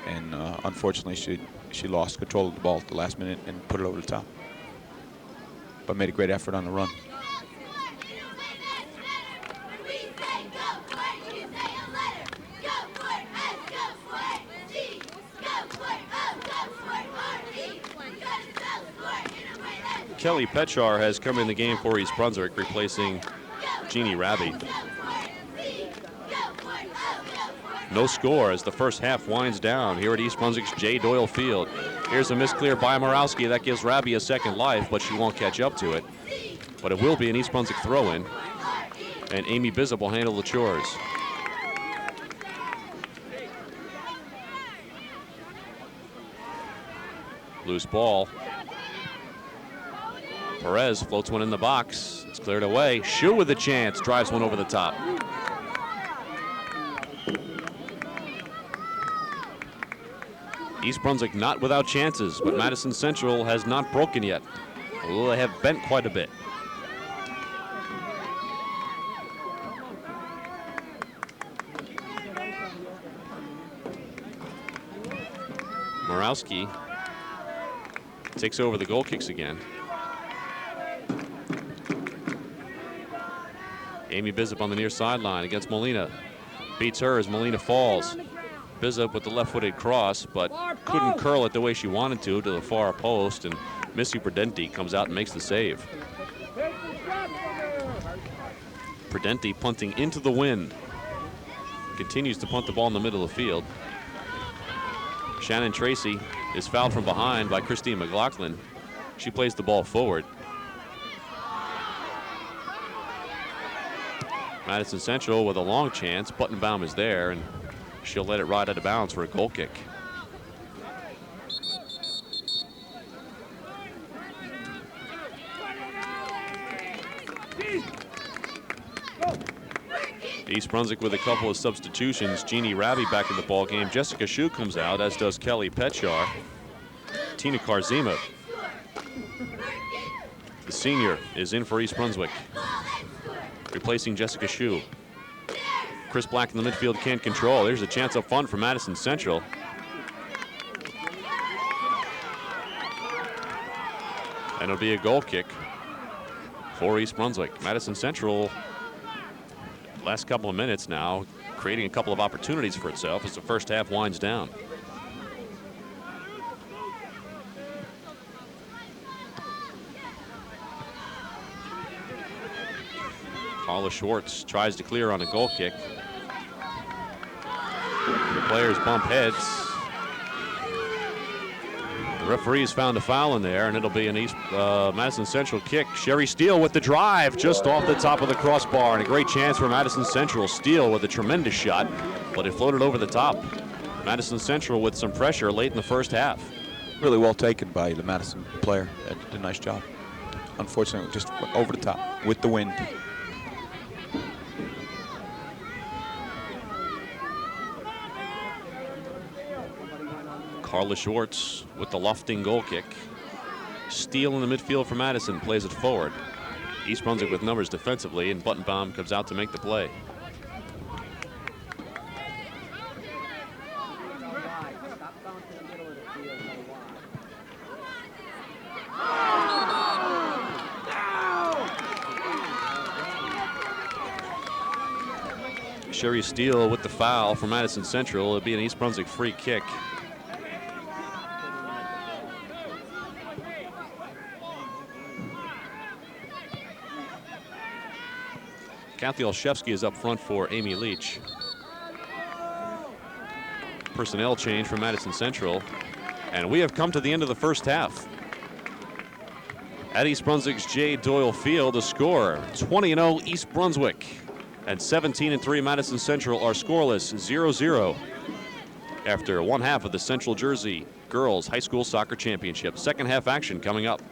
And unfortunately, she lost control of the ball at the last minute and put it over the top. But made a great effort on the run. Kelly Petchar has come in the game for East Brunswick, replacing Jeannie Rabi. No score as the first half winds down here at East Brunswick's J. Doyle Field. Here's a misclear by Morawski. That gives Rabi a second life, but she won't catch up to it. But it will be an East Brunswick throw-in, and Amy Bizzop will handle the chores. Loose ball. Perez floats one in the box. It's cleared away. Shu with a chance. Drives one over the top. East Brunswick not without chances, but Madison Central has not broken yet. Although they have bent quite a bit. Morawski takes over the goal kicks again. Amy Bizzop on the near sideline against Molina. Beats her as Molina falls. Bizzop with the left-footed cross, but couldn't curl it the way she wanted to the far post, and Missy Prudenti comes out and makes the save. Prudenti punting into the wind. Continues to punt the ball in the middle of the field. Shannon Tracy is fouled from behind by Christine McLaughlin. She plays the ball forward. Madison Central with a long chance. Buttenbaum is there, and she'll let it ride out of bounds for a goal kick. East Brunswick with a couple of substitutions. Jeannie Rabi back in the ball game. Jessica Shu comes out, as does Kelly Petchar. Tina Karzima, the senior, is in for East Brunswick, replacing Jessica Shu. Chris Black in the midfield can't control. There's a chance up front for Madison Central. And it'll be a goal kick for East Brunswick. Madison Central, last couple of minutes now, creating a couple of opportunities for itself as the first half winds down. Paula Schwartz tries to clear on a goal kick. The players bump heads. The referees found a foul in there, and it'll be an East Madison Central kick. Sherry Steele with the drive just off the top of the crossbar, and a great chance for Madison Central. Steele with a tremendous shot, but it floated over the top. Madison Central with some pressure late in the first half. Really well taken by the Madison player. Did a nice job. Unfortunately, just over the top with the wind. Carla Schwartz with the lofting goal kick. Steele in the midfield for Madison, plays it forward. East Brunswick with numbers defensively, and Buttenbaum comes out to make the play. Sherry Steele with the foul for Madison Central. It'll be an East Brunswick free kick. Kathy Olszewski is up front for Amy Leach. Personnel change for Madison Central. And we have come to the end of the first half. At East Brunswick's J. Doyle Field, the score 20-0 East Brunswick. And 17-3 Madison Central are scoreless, 0-0. After one half of the Central Jersey Girls High School Soccer Championship. Second half action coming up.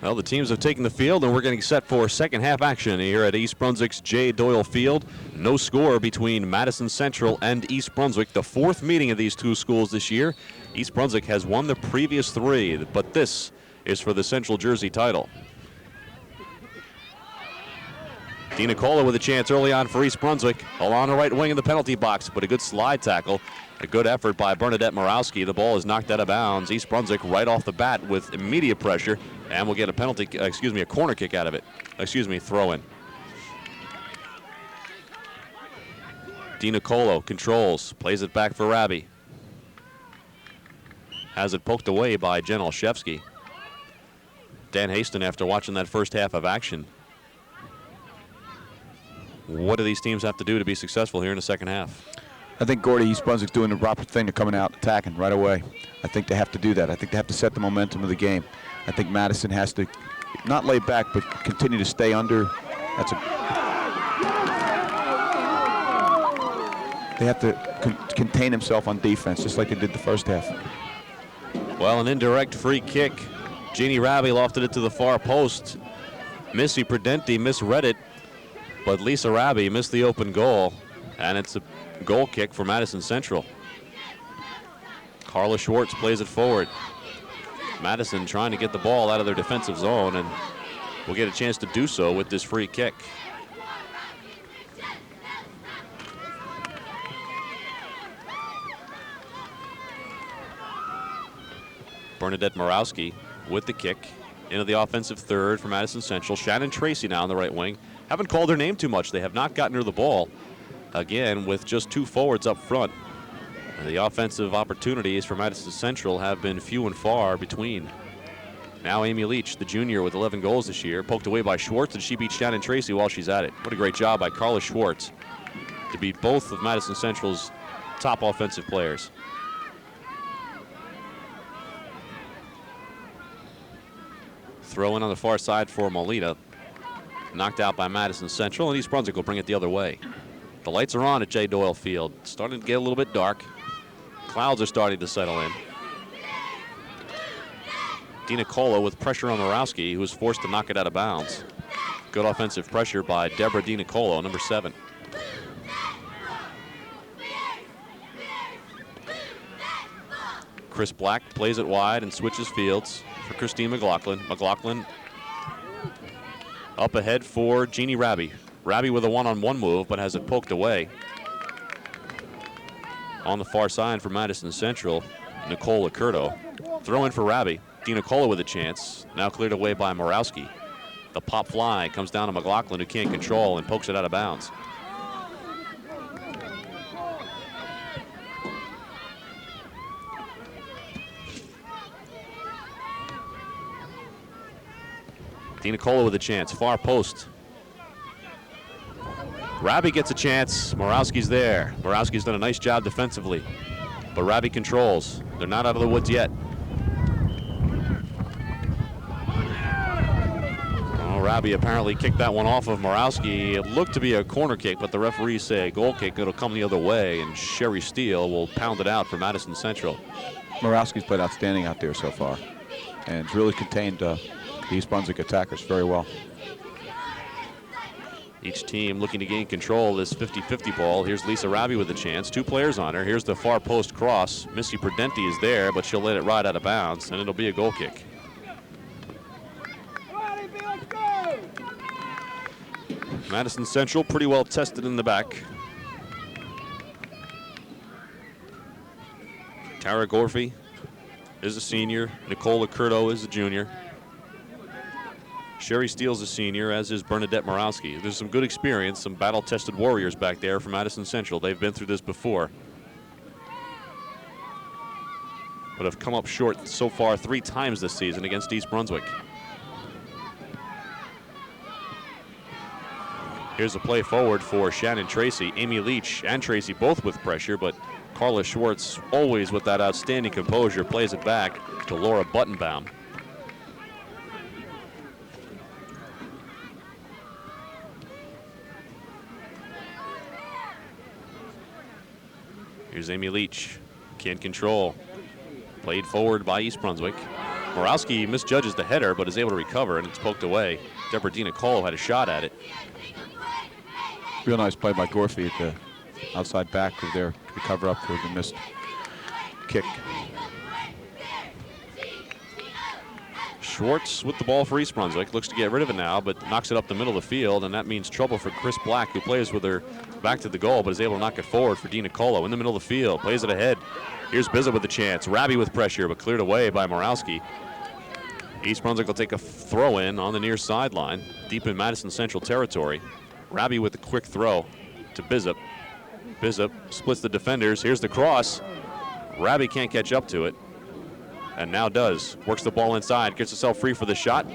Well, the teams have taken the field, and we're getting set for second half action here at East Brunswick's J. Doyle Field. No score between Madison Central and East Brunswick. The fourth meeting of these two schools this year. East Brunswick has won the previous three, but this is for the Central Jersey title. Dina Cola with a chance early on for East Brunswick. Along the right wing in the penalty box, but a good slide tackle. A good effort by Bernadette Morawski. The ball is knocked out of bounds. East Brunswick right off the bat with immediate pressure, and will get a penalty, a corner kick out of it. Throw in. Dina Colo controls, plays it back for Rabi. Has it poked away by Jen Olszewski. Dan Haston, after watching that first half of action, what do these teams have to do to be successful here in the second half? I think Gordy, East Brunswick's doing the proper thing. They're coming out attacking right away. I think they have to do that. I think they have to set the momentum of the game. I think Madison has to not lay back, but continue to stay under. They have to contain himself on defense, just like they did the first half. Well, an indirect free kick. Jeannie Rabi lofted it to the far post. Missy Prudenti misread it, but Lisa Rabi missed the open goal, and it's a goal kick for Madison Central. Carla Schwartz plays it forward. Madison trying to get the ball out of their defensive zone, and will get a chance to do so with this free kick. Bernadette Morawski with the kick into the offensive third for Madison Central. Shannon Tracy now on the right wing. Haven't called her name too much. They have not gotten her the ball. Again, with just two forwards up front. And the offensive opportunities for Madison Central have been few and far between. Now Amy Leach, the junior with 11 goals this year, poked away by Schwartz, and she beat Shannon Tracy while she's at it. What a great job by Carla Schwartz to beat both of Madison Central's top offensive players. Throw in on the far side for Molina. Knocked out by Madison Central, and East Brunswick will bring it the other way. The lights are on at J. Doyle Field. It's starting to get a little bit dark. Clouds are starting to settle in. Dina Cola with pressure on Morawski, who was forced to knock it out of bounds. Good offensive pressure by Deborah Dina Cola, number 7. Chris Black plays it wide and switches fields for Christine McLaughlin. McLaughlin up ahead for Jeannie Rabi. Rabi with a one-on-one move, but has it poked away. On the far side for Madison Central, Nicole Accurto. Throw in for Rabi. Dina Cola with a chance. Now cleared away by Morawski. The pop fly comes down to McLaughlin, who can't control, and pokes it out of bounds. Dina Cola with a chance, far post. Rabi gets a chance, Morawski's there. Morawski's done a nice job defensively, but Rabi controls. They're not out of the woods yet. Oh, Rabi apparently kicked that one off of Morawski. It looked to be a corner kick, but the referees say a goal kick. It'll come the other way, and Sherry Steele will pound it out for Madison Central. Morawski's played outstanding out there so far, and it's really contained the East Brunswick attackers very well. Each team looking to gain control of this 50-50 ball. Here's Lisa Rabi with a chance. 2 players on her. Here's the far post cross. Missy Prudenti is there, but she'll let it ride out of bounds, and it'll be a goal kick. Madison Central pretty well tested in the back. Tara Gorfie is a senior. Nicole Accurto is a junior. Sherry Steele's a senior, as is Bernadette Morawski. There's some good experience, some battle-tested warriors back there from Madison Central. They've been through this before, but have come up short so far 3 times this season against East Brunswick. Here's a play forward for Shannon Tracy. Amy Leach and Tracy both with pressure, but Carla Schwartz, always with that outstanding composure, plays it back to Laura Buttenbaum. Here's Amy Leach, can't control. Played forward by East Brunswick. Morawski misjudges the header, but is able to recover, and it's poked away. Deborah Dina Cole had a shot at it. Real nice play by Gorfie at the outside back of there to cover up for the missed kick. Schwartz with the ball for East Brunswick. Looks to get rid of it now, but knocks it up the middle of the field, and that means trouble for Chris Black, who plays with her back to the goal, but is able to knock it forward for Dina Colo in the middle of the field. Plays it ahead. Here's Bizza with the chance. Rabi with pressure, but cleared away by Morawski. East Brunswick will take a throw in on the near sideline, deep in Madison Central territory. Rabi with the quick throw to Bizza. Bizza splits the defenders. Here's the cross. Rabi can't catch up to it. and now does. Works the ball inside, gets herself free for the shot,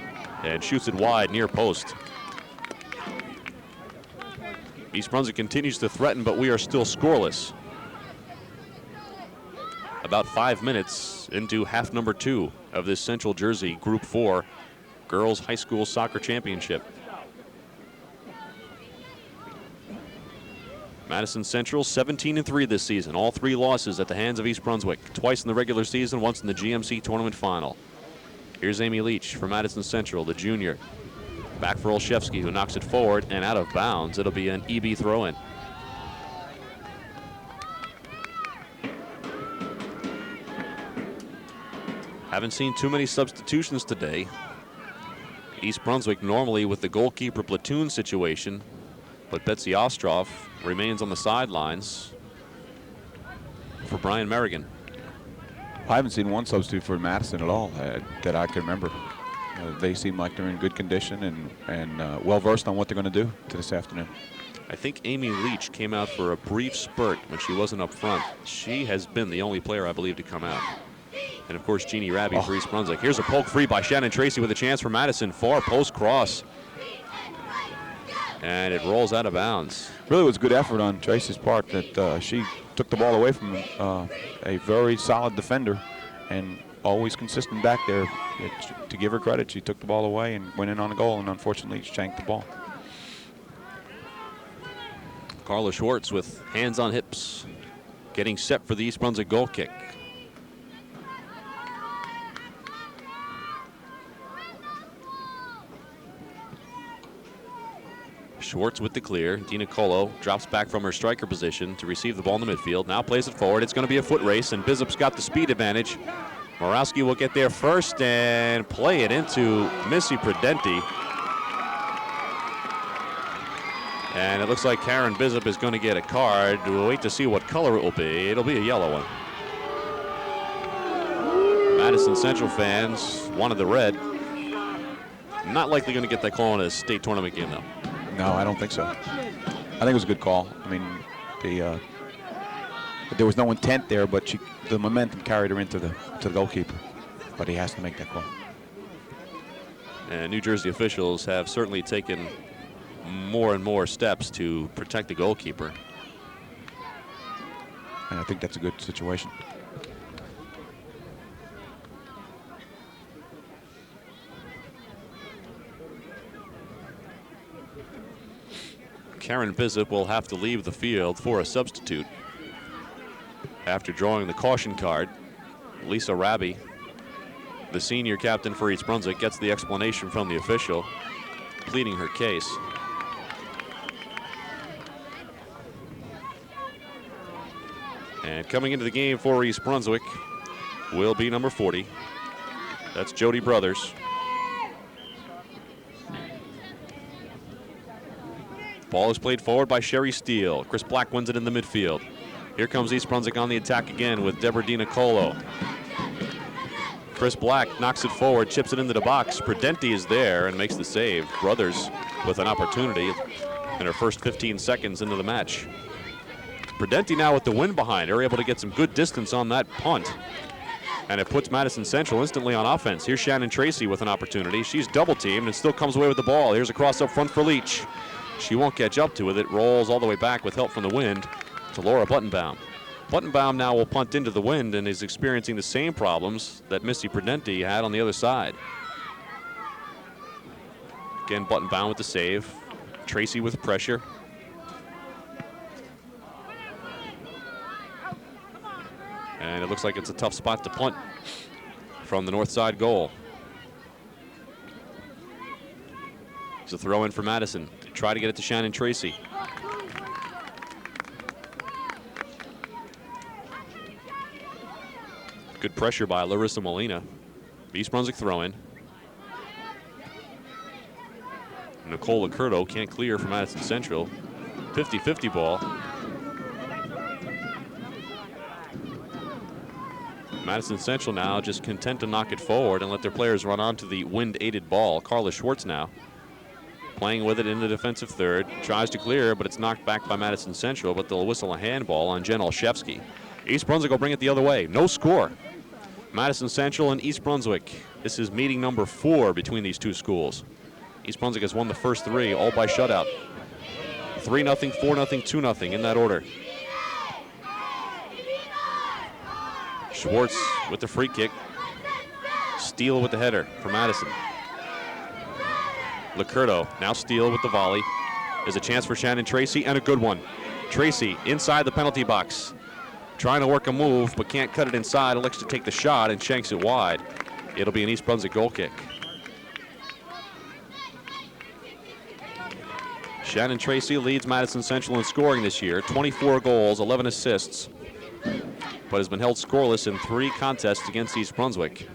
and shoots it wide near post. East Brunswick continues to threaten, but we are still scoreless. About 5 minutes into half number 2 of this Central Jersey Group 4 Girls High School Soccer Championship. Madison Central 17-3 this season. All 3 losses at the hands of East Brunswick. Twice in the regular season, once in the GMC tournament final. Here's Amy Leach for Madison Central, the junior. Back for Olszewski, who knocks it forward and out of bounds. It'll be an EB throw-in. Haven't seen too many substitutions today. East Brunswick normally with the goalkeeper platoon situation, but Betsy Ostroff remains on the sidelines for Brian Merrigan. I haven't seen one substitute for Madison at all that I can remember. They seem like they're in good condition and well-versed on what they're going to do this afternoon. I think Amy Leach came out for a brief spurt when she wasn't up front. She has been the only player, I believe, to come out. And, of course, Jeannie Raby for East Brunswick. Here's a poke free by Shannon Tracy with a chance for Madison. Far post cross. And it rolls out of bounds. Really was a good effort on Tracy's part that she took the ball away from a very solid defender and always consistent back there. To give her credit, she took the ball away and went in on a goal, and unfortunately shanked the ball. Carla Schwartz with hands on hips, getting set for the East Brunswick goal kick. Schwartz with the clear. Dina Colo drops back from her striker position to receive the ball in the midfield. Now plays it forward. It's going to be a foot race, and Bissup's got the speed advantage. Morawski will get there first and play it into Missy Prudenti. And it looks like Karen Bissup is going to get a card. We'll wait to see what color it will be. It'll be a yellow one. Madison Central fans wanted the red. Not likely going to get that call in a state tournament game, though. No, I don't think so. I think it was a good call. I mean, there was no intent there, but the momentum carried her into the goalkeeper. But he has to make that call. And New Jersey officials have certainly taken more and more steps to protect the goalkeeper. And I think that's a good situation. Karen Bissup will have to leave the field for a substitute after drawing the caution card. Lisa Raby, the senior captain for East Brunswick, gets the explanation from the official, pleading her case. And coming into the game for East Brunswick will be number 40. That's Jody Brothers. Ball is played forward by Sherry Steele. Chris Black wins it in the midfield. Here comes East Brunswick on the attack again with Deborah Dina Colo. Chris Black knocks it forward, chips it into the box. Prudenti is there and makes the save. Brothers with an opportunity in her first 15 seconds into the match. Prudenti now with the wind behind her, able to get some good distance on that punt. And it puts Madison Central instantly on offense. Here's Shannon Tracy with an opportunity. She's double teamed and still comes away with the ball. Here's a cross up front for Leach. She won't catch up to it. It rolls all the way back with help from the wind to Laura Buttenbaum. Buttenbaum now will punt into the wind and is experiencing the same problems that Missy Prudenti had on the other side. Again, Buttenbaum with the save. Tracy with pressure. And it looks like it's a tough spot to punt from the north side goal. It's a throw in for Madison. Try to get it to Shannon Tracy. Good pressure by Larissa Molina. East Brunswick throw in. Nicole Curto can't clear for Madison Central. 50-50 ball. Madison Central now just content to knock it forward and let their players run onto the wind-aided ball. Carla Schwartz now playing with it in the defensive third. Tries to clear, but it's knocked back by Madison Central, but they'll whistle a handball on Jen Olszewski. East Brunswick will bring it the other way. No score. Madison Central and East Brunswick. This is meeting number 4 between these two schools. East Brunswick has won the first 3, all by shutout. 3-0, 4-0, 2-0 in that order. Schwartz with the free kick. Steele with the header for Madison. Licurdo now Steele with the volley. There's a chance for Shannon Tracy, and a good one. Tracy inside the penalty box. Trying to work a move, but can't cut it inside. Elects to take the shot and shanks it wide. It'll be an East Brunswick goal kick. Shannon Tracy leads Madison Central in scoring this year. 24 goals, 11 assists, but has been held scoreless in 3 contests against East Brunswick.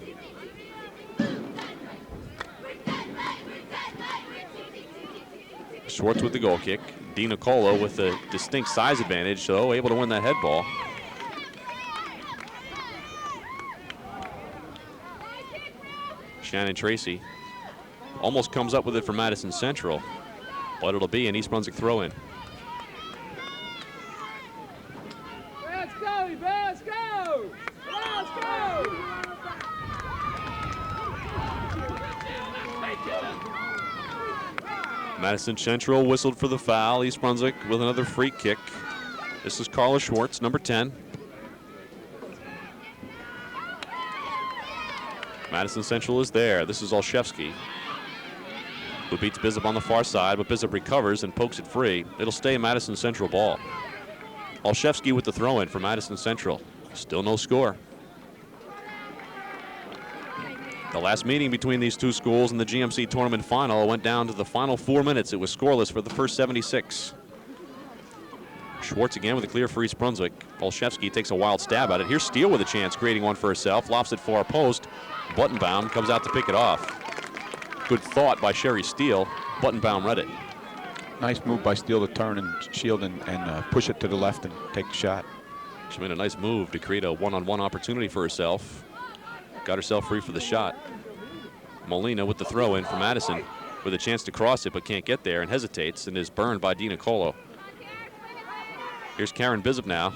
Schwartz with the goal kick. Di Nicolo with a distinct size advantage, so able to win that head ball. Shannon Tracy almost comes up with it for Madison Central, but it'll be an East Brunswick throw-in. Let's go, let's go! Let's go! Madison Central whistled for the foul. East Brunswick with another free kick. This is Carla Schwartz, number 10. Madison Central is there. This is Olszewski, who beats Bizup on the far side, but Bizup recovers and pokes it free. It'll stay Madison Central ball. Olszewski with the throw-in for Madison Central. Still no score. The last meeting between these two schools in the GMC tournament final went down to the final 4 minutes. It was scoreless for the first 76. Schwartz again with a clear for East Brunswick. Olszewski takes a wild stab at it. Here's Steele with a chance, creating one for herself. Lofts it far post. Buttenbaum comes out to pick it off. Good thought by Sherry Steele. Buttenbaum read it. Nice move by Steele to turn and shield and push it to the left and take the shot. She made a nice move to create a one-on-one opportunity for herself. Got herself free for the shot. Molina with the throw-in for Madison with a chance to cross it, but can't get there and hesitates and is burned by Di Nicolo. Here's Karen Bizup now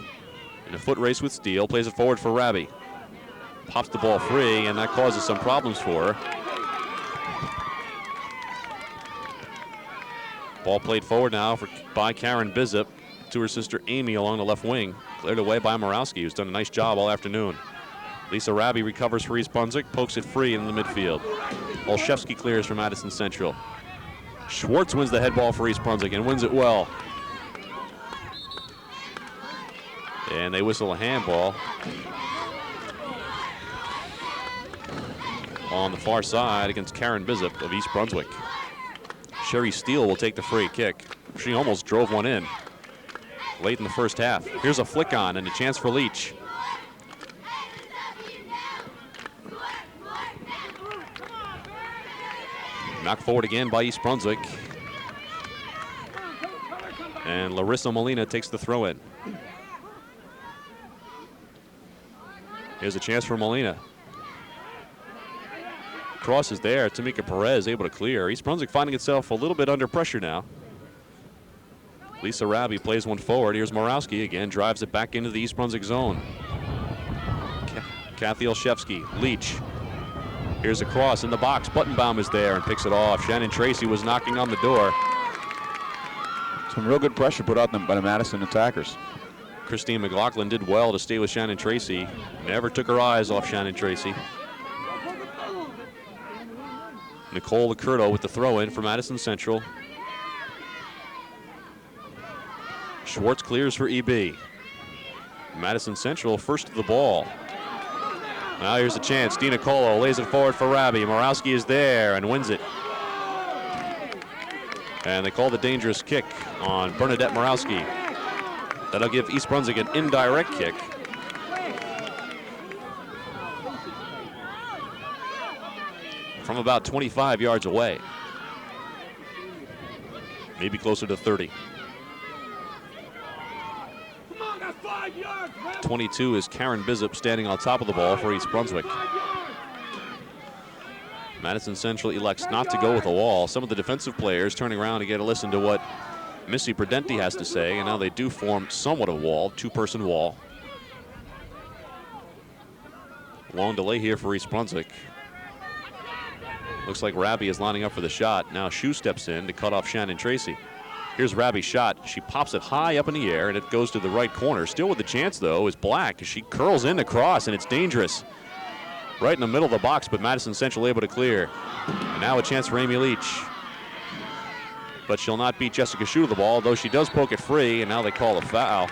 in a foot race with Steele. Plays it forward for Rabi. Pops the ball free, and that causes some problems for her. Ball played forward now by Karen Bizup to her sister Amy along the left wing. Cleared away by Morawski, who's done a nice job all afternoon. Lisa Rabi recovers for East Brunswick, pokes it free in the midfield. Olszewski clears for Madison Central. Schwartz wins the head ball for East Brunswick and wins it well. And they whistle a handball on the far side against Karen Bizup of East Brunswick. Sherry Steele will take the free kick. She almost drove one in late in the first half. Here's a flick on and a chance for Leach. Knocked forward again by East Brunswick. And Larissa Molina takes the throw in. Here's a chance for Molina. Cross is there. Tamika Perez able to clear. East Brunswick finding itself a little bit under pressure now. Lisa Rabi plays one forward. Here's Morawski again. Drives it back into the East Brunswick zone. Kathy Olszewski. Leach. Here's a cross in the box. Buttenbaum is there and picks it off. Shannon Tracy was knocking on the door. Some real good pressure put on them by the Madison attackers. Christine McLaughlin did well to stay with Shannon Tracy. Never took her eyes off Shannon Tracy. Nicole Licurdo with the throw-in for Madison Central. Schwartz clears for EB. Madison Central first to the ball. Now here's a chance. Di Nicolo lays it forward for Rabi. Morawski is there and wins it. And they call the dangerous kick on Bernadette Morawski. That'll give East Brunswick an indirect kick. From about 25 yards away. Maybe closer to 30. 22 is Karen Bizup standing on top of the ball for East Brunswick. Madison Central elects not to go with a wall. Some of the defensive players turning around to get a listen to what Missy Prudenti has to say, and now they do form somewhat of a wall, two-person wall. Long delay here for East Brunswick. Looks like Rabi is lining up for the shot. Now Shu steps in to cut off Shannon Tracy. Here's Rabi's shot. She pops it high up in the air, and it goes to the right corner. Still with the chance, though, is Black. She curls in to cross, and it's dangerous. Right in the middle of the box, but Madison Central able to clear. And now a chance for Amy Leach. But she'll not beat Jessica Shu to the ball, though she does poke it free, and now they call a foul.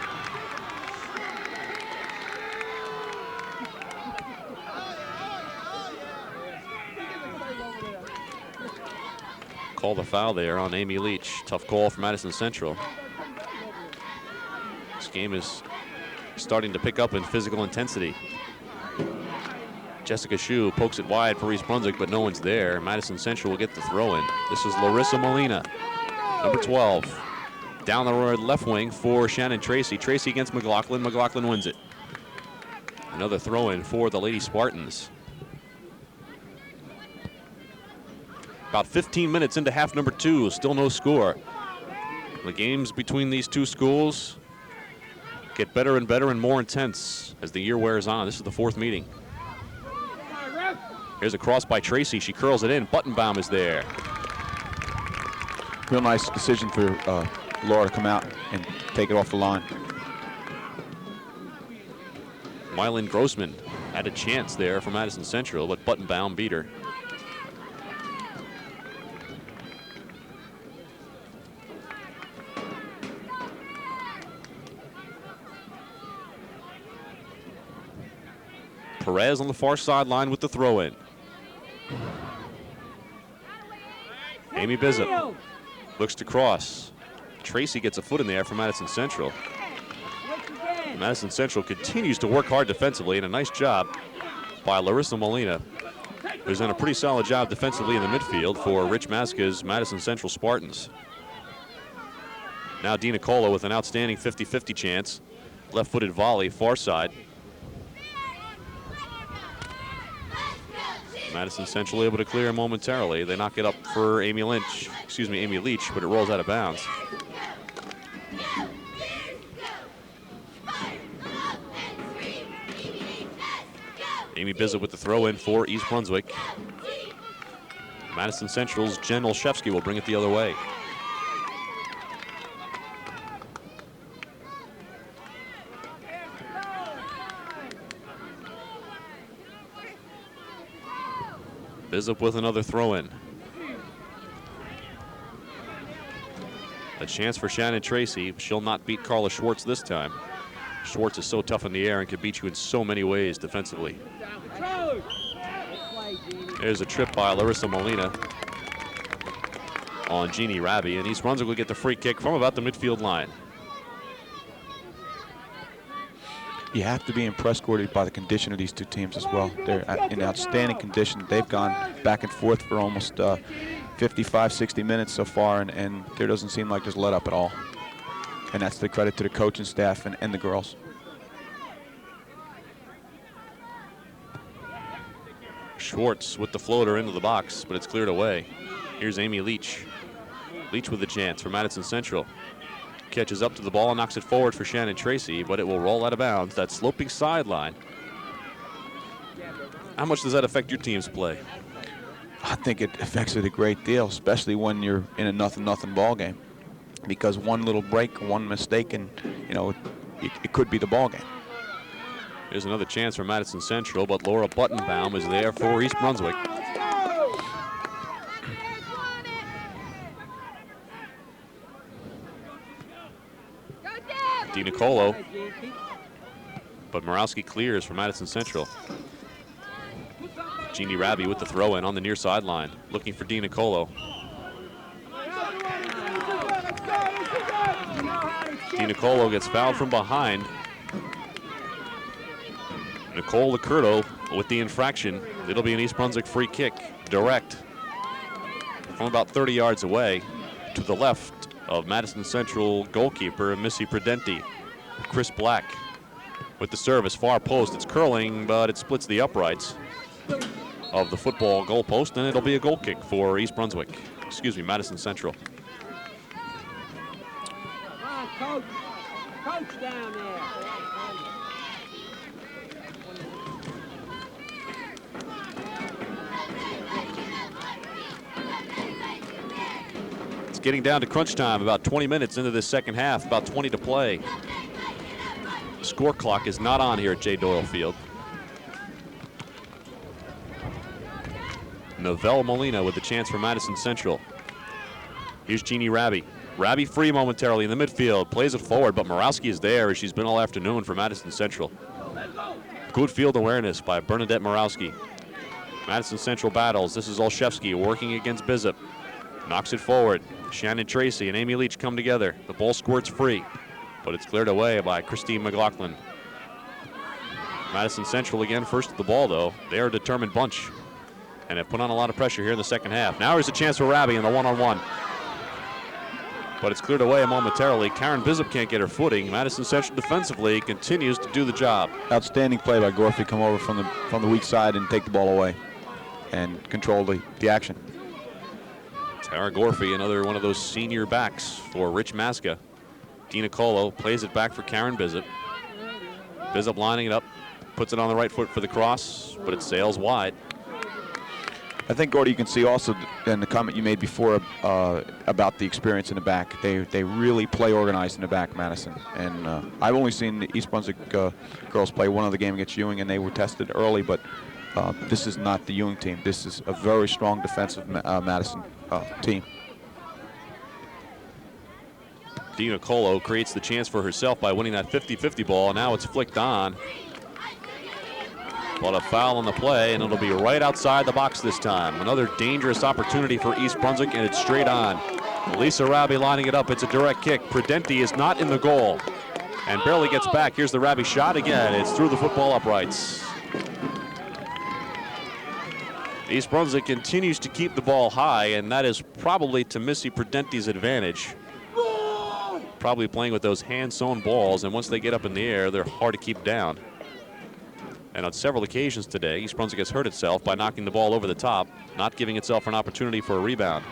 Call the foul there on Amy Leach. Tough call for Madison Central. This game is starting to pick up in physical intensity. Jessica Shu pokes it wide for East Brunswick, but no one's there. Madison Central will get the throw in. This is Larissa Molina, number 12. Down the left wing for Shannon Tracy. Tracy against McLaughlin. McLaughlin wins it. Another throw in for the Lady Spartans. About 15 minutes into half number 2, still no score. The games between these two schools get better and more intense as the year wears on. This is the 4th meeting. Here's a cross by Tracy. She curls it in. Buttenbaum is there. Real nice decision for Laura to come out and take it off the line. Mylin Grossman had a chance there for Madison Central, but Buttenbaum beat her. Perez on the far sideline with the throw-in. Amy Bizzop looks to cross. Tracy gets a foot in the air for Madison Central. Madison Central continues to work hard defensively, and a nice job by Larissa Molina, who's done a pretty solid job defensively in the midfield for Rich Maska's Madison Central Spartans. Now Dina Colo with an outstanding 50-50 chance. Left-footed volley, far side. Madison Central able to clear momentarily. They knock it up for Amy Leach, but it rolls out of bounds. Amy Bizzett with the throw in for East Brunswick. Madison Central's Jen Olszewski will bring it the other way. Bizzop with another throw-in. A chance for Shannon Tracy. She'll not beat Carla Schwartz this time. Schwartz is so tough in the air and can beat you in so many ways defensively. There's a trip by Larissa Molina on Jeannie Rabi, and East Brunswick will get the free kick from about the midfield line. You have to be impressed, Gordy, by the condition of these two teams as well. They're in outstanding condition. They've gone back and forth for almost 55, 60 minutes so far, and there doesn't seem like there's let up at all. And that's the credit to the coaching staff and the girls. Schwartz with the floater into the box, but it's cleared away. Here's Amy Leach. Leach with a chance for Madison Central. Catches up to the ball and knocks it forward for Shannon Tracy, but it will roll out of bounds. That sloping sideline. How much does that affect your team's play? I think it affects it a great deal, especially when you're in a nothing ball game, because one little break, one mistake, and it could be the ball game. Here's another chance for Madison Central, but Laura Buttenbaum is there for East Brunswick. DiNicolo, but Morawski clears for Madison Central. Jeannie Rabi with the throw-in on the near sideline, looking for DiNicolo. DiNicolo gets fouled from behind. Nicole Licurdo with the infraction. It'll be an East Brunswick free kick, direct, from about 30 yards away to the left of Madison Central goalkeeper Missy Prudenti. Chris Black with the service, far post. It's curling, but it splits the uprights of the football goal post, and it'll be a goal kick for East Brunswick. Madison Central. Come on, coach. Coach down there. getting down to crunch time, about 20 minutes into this second half, about 20 to play. Score clock is not on here at J. Doyle Field. Novell Molina with the chance for Madison Central. Here's Jeannie Raby. Raby free momentarily in the midfield, plays it forward, but Morawski is there as she's been all afternoon for Madison Central. Good field awareness by Bernadette Morawski. Madison Central battles. This is Olszewski working against Bizup. Knocks it forward. Shannon Tracy and Amy Leach come together. The ball squirts free, but it's cleared away by Christine McLaughlin. Madison Central again first at the ball, though. They are a determined bunch and have put on a lot of pressure here in the second half. Now here's a chance for Raby in the one-on-one. But it's cleared away momentarily. Karen Bizup can't get her footing. Madison Central defensively continues to do the job. Outstanding play by Gorfie. Come over from the weak side and take the ball away and control the action. Tara Gorfie, another one of those senior backs for Rich Masca. Dina Colo plays it back for Karen Bizup. Bizup lining it up, puts it on the right foot for the cross, but it sails wide. I think, Gordy, you can see also in the comment you made before about the experience in the back. They really play organized in the back, Madison. And I've only seen the East Brunswick girls play one other game against Ewing, and they were tested early, but this is not the Ewing team. This is a very strong defensive Madison team. Dina Colo creates the chance for herself by winning that 50-50 ball, and now it's flicked on. But a foul on the play, and it'll be right outside the box this time. Another dangerous opportunity for East Brunswick, and it's straight on. Lisa Raby lining it up. It's a direct kick. Prudenti is not in the goal and barely gets back. Here's the Raby shot again. It's through the football uprights. East Brunswick continues to keep the ball high, and that is probably to Missy Prudenti's advantage. Probably playing with those hand-sewn balls, and once they get up in the air, they're hard to keep down. And on several occasions today, East Brunswick has hurt itself by knocking the ball over the top, not giving itself an opportunity for a rebound.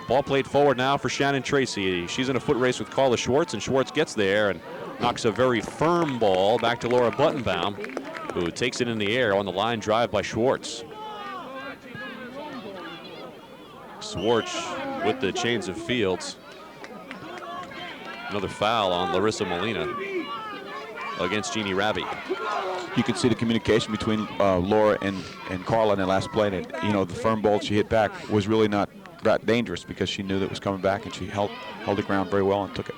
Ball played forward now for Shannon Tracy. She's in a foot race with Carla Schwartz, and Schwartz gets there and knocks a very firm ball back to Laura Buttenbaum, who takes it in the air on the line drive by Schwartz. Schwartz with the chains of Fields. Another foul on Larissa Molina against Jeannie Raby. You can see the communication between Laura and Carla in the last play. And, you know, the firm ball she hit back was really not that dangerous because she knew that it was coming back, and she held the ground very well and took it.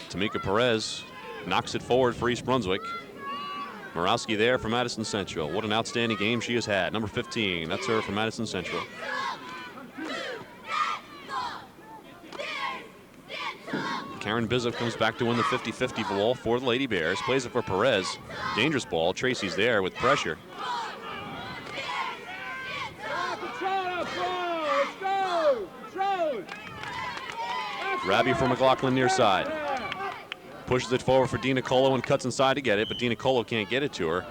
Tamika Perez knocks it forward for East Brunswick. Morawski there for Madison Central. What an outstanding game she has had. Number 15, that's her for Madison Central. Karen Bizup comes back to win the 50-50 ball for the Lady Bears. Plays it for Perez. Dangerous ball. Tracy's there with pressure. Raby for McLaughlin near side. Pushes it forward for Dina Colo and cuts inside to get it, but Dina Colo can't get it to her.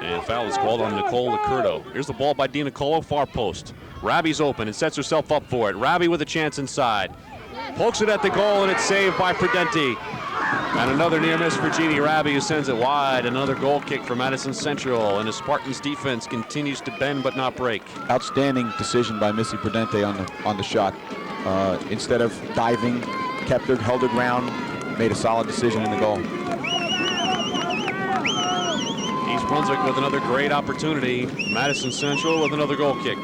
And foul is called on Nicole Licurdo. Here's the ball by Dina Colo, far post. Raby's open and sets herself up for it. Raby with a chance inside. Pokes it at the goal, and it's saved by Prudenti. And another near miss for Jeannie Raby, who sends it wide. Another goal kick for Madison Central, and the Spartans defense continues to bend but not break. Outstanding decision by Missy Prudenti on the shot. Instead of diving, kept her, held her ground, made a solid decision in the goal. East Brunswick with another great opportunity. Madison Central with another goal kick.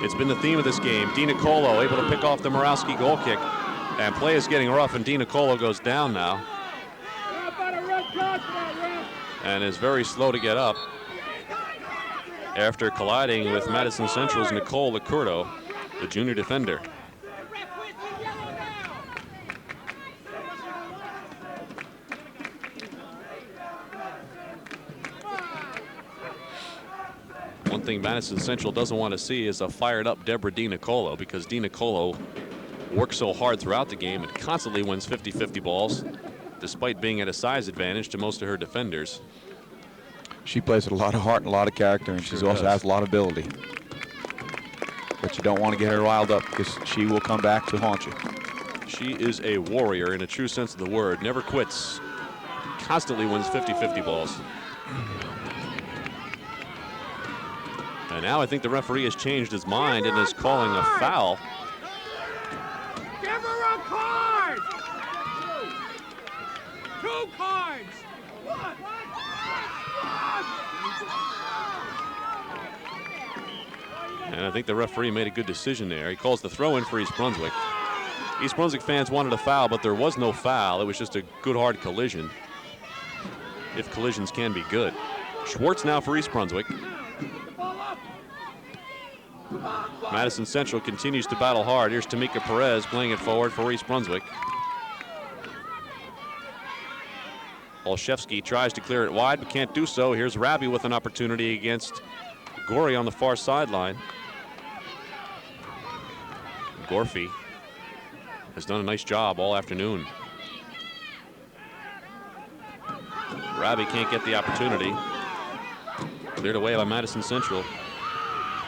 It's been the theme of this game. Dina Colo able to pick off the Morawski goal kick. And play is getting rough, and Dina Colo goes down now. And is very slow to get up after colliding with Madison Central's Nicole Licurdo, the junior defender. One thing Madison Central doesn't want to see is a fired-up Deborah Dina Colo, because Dina Colo works so hard throughout the game and constantly wins 50-50 balls, despite being at a size advantage to most of her defenders. She plays with a lot of heart and a lot of character, and she also has a lot of ability. But you don't want to get her riled up, because she will come back to haunt you. She is a warrior in a true sense of the word. Never quits. Constantly wins 50-50 balls. And And now I think the referee has changed his mind and is calling a foul. Give her a card! 2 cards! And I think the referee made a good decision there. He calls the throw in for East Brunswick. East Brunswick fans wanted a foul, but there was no foul. It was just a good hard collision, if collisions can be good. Schwartz now for East Brunswick. Madison Central continues to battle hard. Here's Tamika Perez playing it forward for East Brunswick. Olszewski tries to clear it wide, but can't do so. Here's Rabi with an opportunity against Gorey on the far sideline. Gorfie has done a nice job all afternoon. Rabi can't get the opportunity. Cleared away by Madison Central.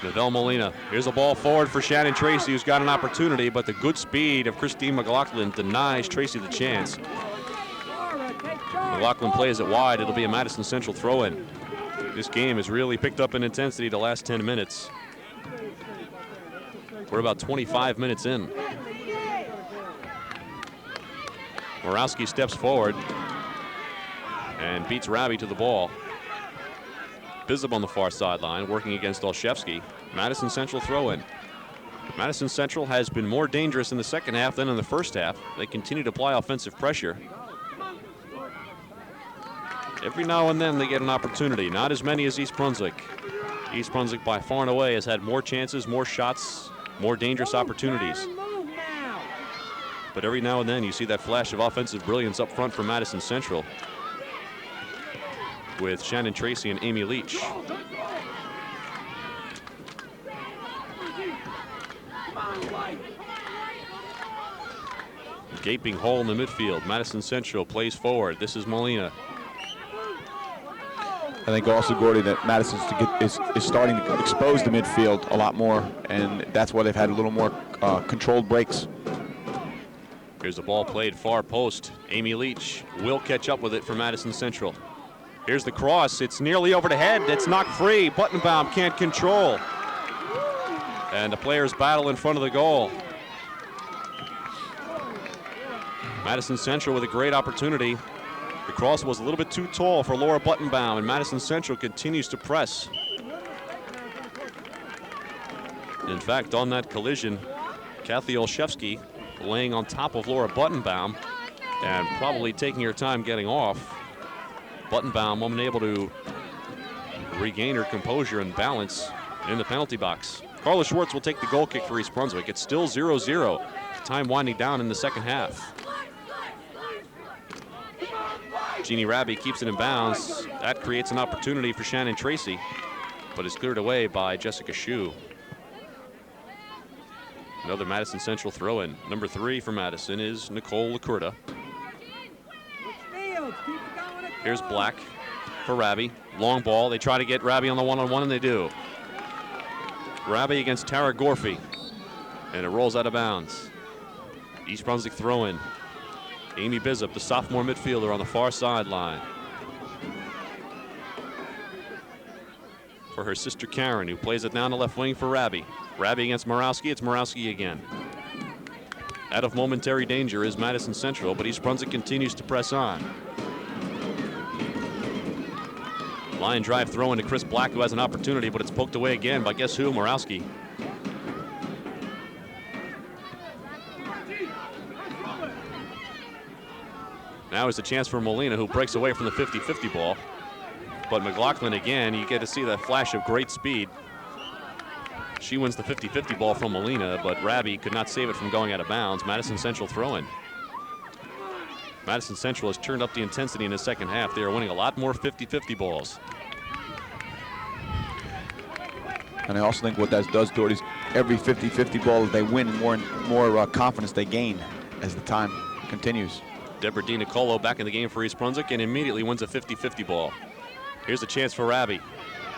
Neville Molina. Here's a ball forward for Shannon Tracy, who's got an opportunity, but the good speed of Christine McLaughlin denies Tracy the chance. McLaughlin plays it wide. It'll be a Madison Central throw-in. This game has really picked up in intensity the last 10 minutes. We're about 25 minutes in. Morawski steps forward and beats Rabi to the ball. Bizup on the far sideline working against Olszewski. Madison Central throw-in. Madison Central has been more dangerous in the second half than in the first half. They continue to apply offensive pressure. Every now and then they get an opportunity, not as many as East Brunswick. East Brunswick by far and away has had more chances, more shots, more dangerous opportunities. But every now and then you see that flash of offensive brilliance up front for Madison Central with Shannon Tracy and Amy Leach. Gaping hole in the midfield. Madison Central plays forward. This is Molina. I think also, Gordy, that Madison is starting to expose the midfield a lot more, and that's why they've had a little more controlled breaks. Here's the ball played far post. Amy Leach will catch up with it for Madison Central. Here's the cross. It's nearly over the head. It's knocked free. Buttenbaum can't control. And the players battle in front of the goal. Madison Central with a great opportunity. The cross was a little bit too tall for Laura Buttenbaum, and Madison Central continues to press. In fact, on that collision, Kathy Olszewski laying on top of Laura Buttenbaum and probably taking her time getting off. Buttenbaum unable to regain her composure and balance in the penalty box. Carla Schwartz will take the goal kick for East Brunswick. It's still 0-0. Time winding down in the second half. Jeannie Rabi keeps it in bounds. That creates an opportunity for Shannon Tracy, but is cleared away by Jessica Shue. Another Madison Central throw-in. Number 3 for Madison is Nicole LaCurta. Here's Black for Rabi. Long ball. They try to get Rabi on the one-on-one, and they do. Rabi against Tara Gorfie, and it rolls out of bounds. East Brunswick throw-in. Amy Bizup, the sophomore midfielder, on the far sideline. For her sister Karen, who plays it down the left wing for Rabi. Rabi against Morawski. It's Morawski again. Out of momentary danger is Madison Central, but East Brunswick continues to press on. Line drive throw into Chris Black, who has an opportunity, but it's poked away again by guess who? Morawski. Now is the chance for Molina, who breaks away from the 50-50 ball. But McLaughlin again, you get to see that flash of great speed. She wins the 50-50 ball from Molina, but Rabi could not save it from going out of bounds. Madison Central throw-in. Madison Central has turned up the intensity in the second half. They are winning a lot more 50-50 balls. And I also think what that does, Doherty, is every 50-50 ball that they win, more confidence they gain as the time continues. Deborah DiNicolo back in the game for East Brunswick and immediately wins a 50-50 ball. Here's a chance for Rabi.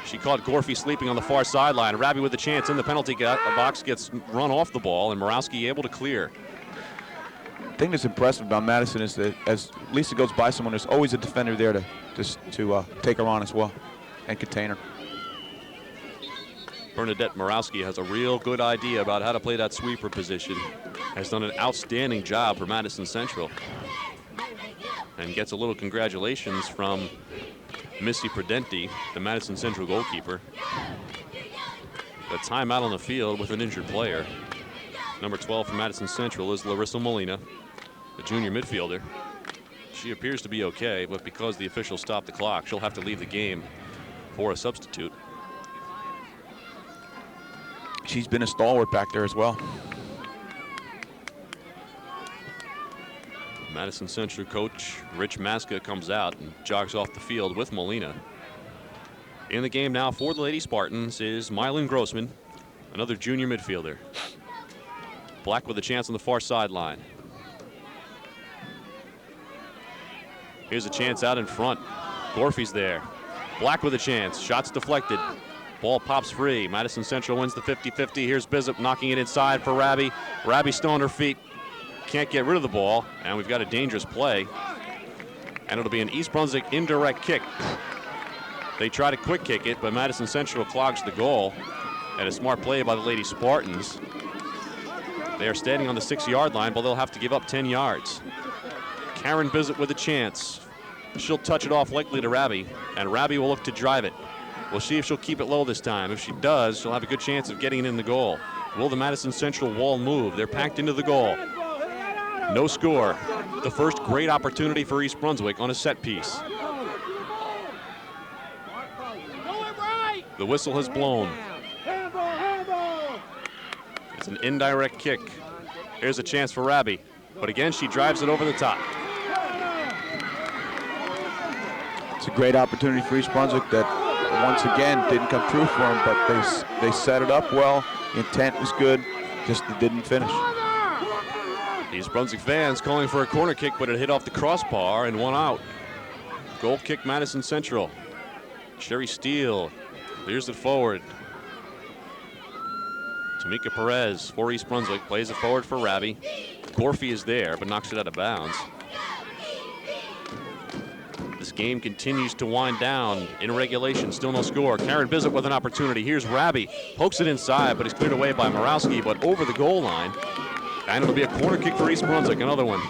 She caught Gorfie sleeping on the far sideline. Rabi with a chance in the penalty box, gets run off the ball, and Morawski able to clear. The thing that's impressive about Madison is that as Lisa goes by someone, there's always a defender there to take her on as well and contain her. Bernadette Morawski has a real good idea about how to play that sweeper position. Has done an outstanding job for Madison Central. And gets a little congratulations from Missy Prudenti, the Madison Central goalkeeper. A timeout on the field with an injured player. Number 12 for Madison Central is Larissa Molina, the junior midfielder. She appears to be okay, but because the official stopped the clock, she'll have to leave the game for a substitute. She's been a stalwart back there as well. Madison Central coach Rich Maska comes out and jogs off the field with Molina. In the game now for the Lady Spartans is Mylon Grossman, another junior midfielder. Black with a chance on the far sideline. Here's a chance out in front. Gorfie's there. Black with a chance. Shots deflected. Ball pops free. Madison Central wins the 50-50. Here's Bizup knocking it inside for Rabi. Rabi still on her feet. Can't get rid of the ball, and we've got a dangerous play. And it'll be an East Brunswick indirect kick. They try to quick kick it, but Madison Central clogs the goal. And a smart play by the Lady Spartans. They are standing on the 6-yard line, but they'll have to give up 10 yards. Karen Bizup with a chance. She'll touch it off likely to Rabi, and Rabi will look to drive it. We'll see if she'll keep it low this time. If she does, she'll have a good chance of getting it in the goal. Will the Madison Central wall move? They're packed into the goal. No score. The first great opportunity for East Brunswick on a set piece. The whistle has blown. It's an indirect kick. Here's a chance for Rabi, but again, she drives it over the top. It's a great opportunity for East Brunswick that once again didn't come true for them, but they set it up well. Intent was good, just it didn't finish. East Brunswick fans calling for a corner kick, but it hit off the crossbar and one out. Goal kick Madison Central. Sherry Steele clears it forward. Tamika Perez for East Brunswick plays it forward for Rabi. Gorfie is there, but knocks it out of bounds. This game continues to wind down in regulation. Still no score. Karen Bizup with an opportunity. Here's Rabi. Pokes it inside, but is cleared away by Morawski, but over the goal line. And it'll be a corner kick for East Brunswick. Another one.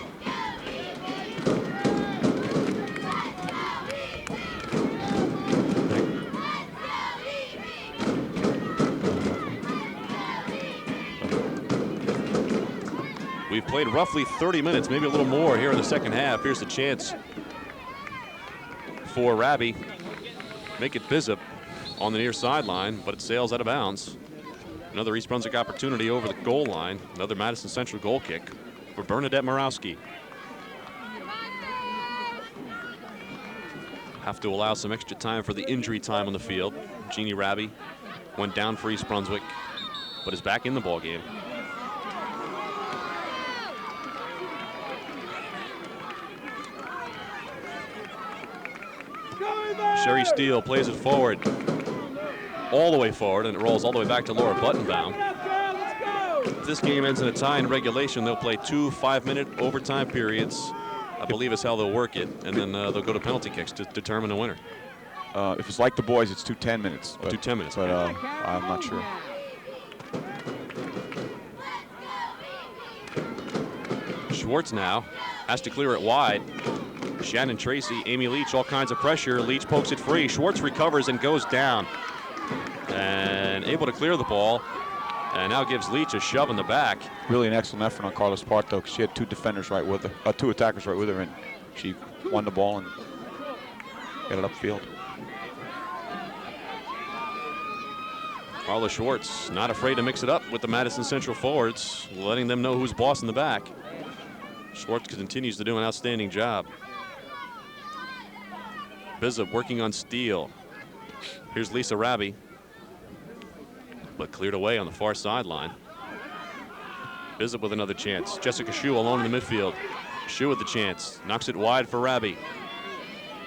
We've played roughly 30 minutes, maybe a little more here in the second half. Here's the chance for Rabi. Make it Bizup on the near sideline, but it sails out of bounds. Another East Brunswick opportunity over the goal line. Another Madison Central goal kick for Bernadette Morawski. Have to allow some extra time for the injury time on the field. Jeannie Rabi went down for East Brunswick, but is back in the ball game. Sherry Steele plays it forward, all the way forward, and it rolls all the way back to Laura Buttonbaum. If this game ends in a tie in regulation, they'll play 2 5-minute overtime periods. I believe is how they'll work it, and then they'll go to penalty kicks to determine a winner. If it's like the boys, it's 2 10 minutes. But, 2 10 minutes. But I'm not sure. Schwartz now has to clear it wide. Shannon Tracy, Amy Leach, all kinds of pressure. Leach pokes it free. Schwartz recovers and goes down. And able to clear the ball. And now gives Leach a shove in the back. Really an excellent effort on Carla's part, though, because she had 2 defenders right with her, 2 attackers right with her, and she won the ball and got it upfield. Carla Schwartz not afraid to mix it up with the Madison Central forwards, letting them know who's boss in the back. Schwartz continues to do an outstanding job. Bizup working on Steele. Here's Lisa Rabi, but cleared away on the far sideline. Bizup with another chance. Jessica Shue alone in the midfield. Shue with the chance. Knocks it wide for Rabi.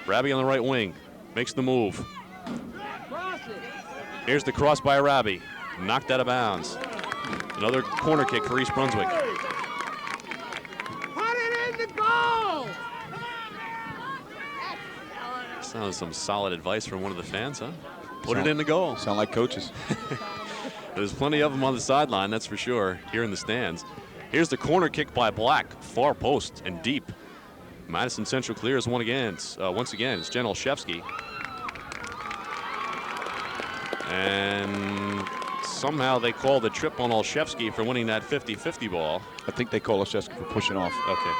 Rabi on the right wing. Makes the move. Here's the cross by Rabi. Knocked out of bounds. Another corner kick for East Brunswick. Put it in the goal! Sounds some solid advice from one of the fans, huh? Put it in the goal. Sound like coaches. There's plenty of them on the sideline, that's for sure, here in the stands. Here's the corner kick by Black, far post and deep. Madison Central clears once again. It's Jen Olszewski. And somehow they call the trip on Olszewski for winning that 50-50 ball. I think they call Olszewski for pushing off. Okay.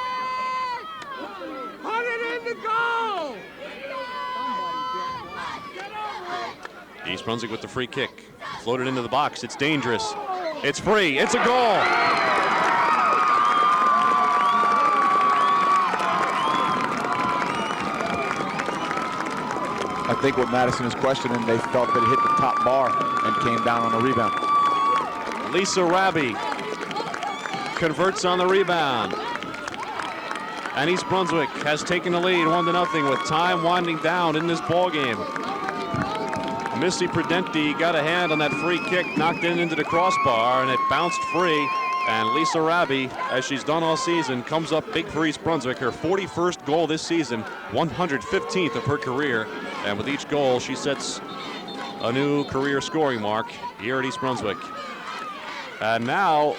Put it in the goal! East Brunswick with the free kick. Floated into the box. It's dangerous. It's free. It's a goal. I think what Madison is questioning, they felt that it hit the top bar and came down on a rebound. Lisa Rabi converts on the rebound. And East Brunswick has taken the lead 1-0 with time winding down in this ball game. Missy Prudenti got a hand on that free kick, knocked it into the crossbar, and it bounced free. And Lisa Rabi, as she's done all season, comes up big for East Brunswick. Her 41st goal this season, 115th of her career. And with each goal, she sets a new career scoring mark here at East Brunswick. And now,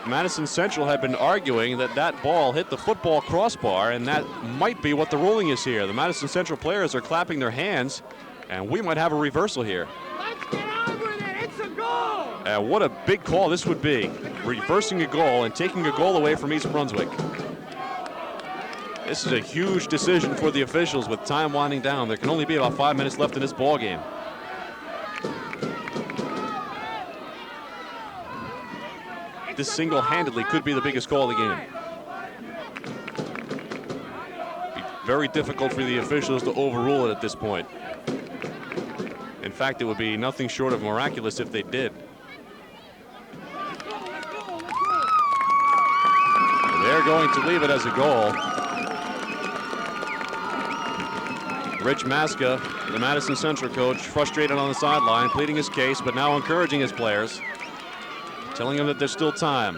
Madison Central had been arguing that that ball hit the football crossbar, and that might be what the ruling is here. The Madison Central players are clapping their hands, and we might have a reversal here. Let's get on with it. It's a goal. And what a big call this would be, reversing a goal and taking a goal away from East Brunswick. This is a huge decision for the officials with time winding down. There can only be about 5 minutes left in this ball game. This single-handedly could be the biggest call of the game. Be very difficult for the officials to overrule it at this point. In fact, it would be nothing short of miraculous if they did. They're going to leave it as a goal. Rich Maska, the Madison Central coach, frustrated on the sideline, pleading his case, but now encouraging his players, telling them that there's still time.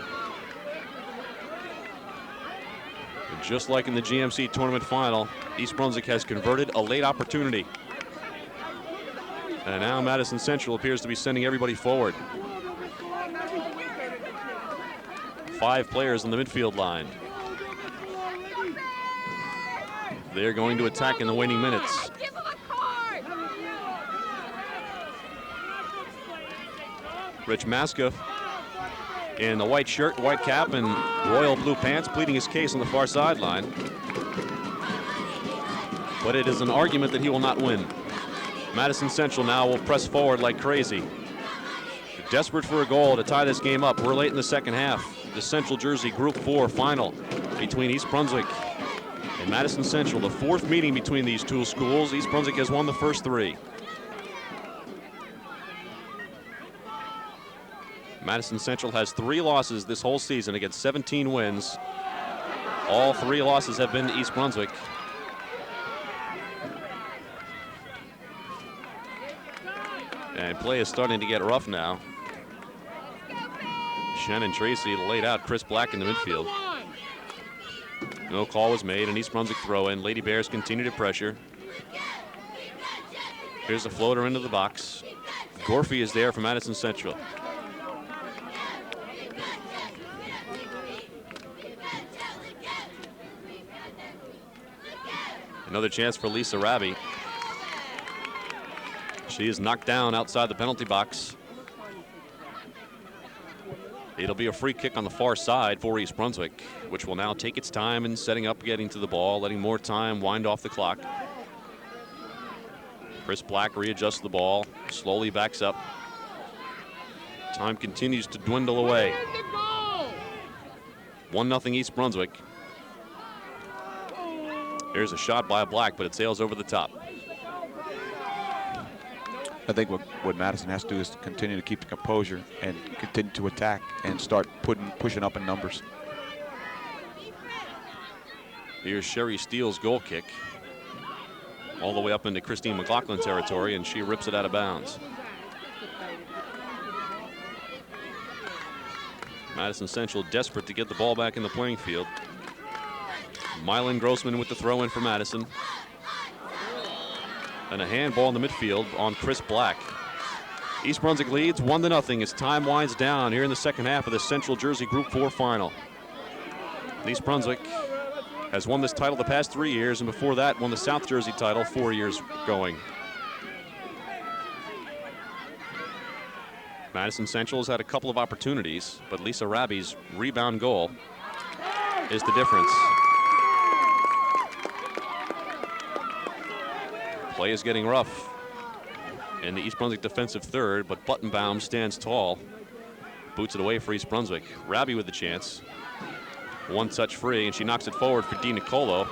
And just like in the GMC tournament final, East Brunswick has converted a late opportunity. And now Madison Central appears to be sending everybody forward. 5 players on the midfield line. They're going to attack in the waning minutes. Rich Maska in the white shirt, white cap, and royal blue pants, pleading his case on the far sideline. But it is an argument that he will not win. Madison Central now will press forward like crazy. They're desperate for a goal to tie this game up. We're late in the second half. The Central Jersey Group 4 final between East Brunswick and Madison Central, the 4th meeting between these two schools. East Brunswick has won the first 3. Madison Central has 3 losses this whole season against 17 wins. All 3 losses have been to East Brunswick. And play is starting to get rough now. Shannon Tracy laid out Chris Black in the midfield. No call was made, and East Brunswick throw in. Lady Bears continue to pressure. Here's a floater into the box. Gorfie is there for Madison Central. Another chance for Lisa Rabi. She is knocked down outside the penalty box. It'll be a free kick on the far side for East Brunswick, which will now take its time in setting up, getting to the ball, letting more time wind off the clock. Chris Black readjusts the ball, slowly backs up. Time continues to dwindle away. 1-0 East Brunswick. Here's a shot by Black, but it sails over the top. I think what Madison has to do is to continue to keep the composure and continue to attack and start pushing up in numbers. Here's Sherry Steele's goal kick. All the way up into Christine McLaughlin territory, and she rips it out of bounds. Madison Central desperate to get the ball back in the playing field. Mylan Grossman with the throw in for Madison. And a handball in the midfield on Chris Black. East Brunswick leads 1-0 as time winds down here in the second half of the Central Jersey Group 4 final. East Brunswick has won this title the past 3 years, and before that won the South Jersey title 4 years going. Madison Central has had a couple of opportunities, but Lisa Raby's rebound goal is the difference. Play is getting rough in the East Brunswick defensive third, but Buttenbaum stands tall. Boots it away for East Brunswick. Raby with the chance. One touch free, and she knocks it forward for Di Nicolo.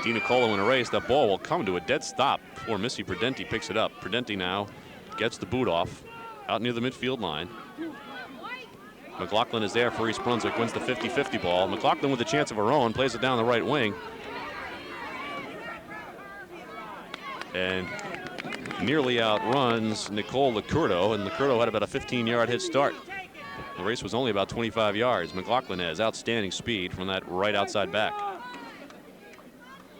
Di Nicolo in a race. That ball will come to a dead stop before Missy Prudenti picks it up. Prudenti now gets the boot off out near the midfield line. McLaughlin is there for East Brunswick, wins the 50-50 ball. McLaughlin with a chance of her own, plays it down the right wing. And nearly outruns Nicole Licurdo, and Licurdo had about a 15-yard head start. The race was only about 25 yards. McLaughlin has outstanding speed from that right outside back.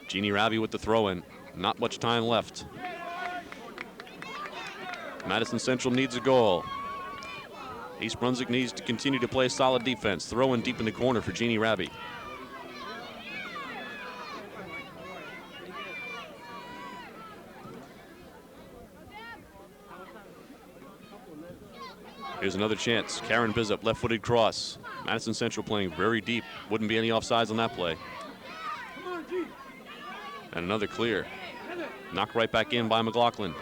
Jeannie Raby with the throw-in. Not much time left. Madison Central needs a goal. East Brunswick needs to continue to play solid defense. Throw in deep in the corner for Jeannie Raby. Here's another chance. Karen Bizup, left-footed cross. Madison Central playing very deep. Wouldn't be any offsides on that play. And another clear. Knocked right back in by McLaughlin.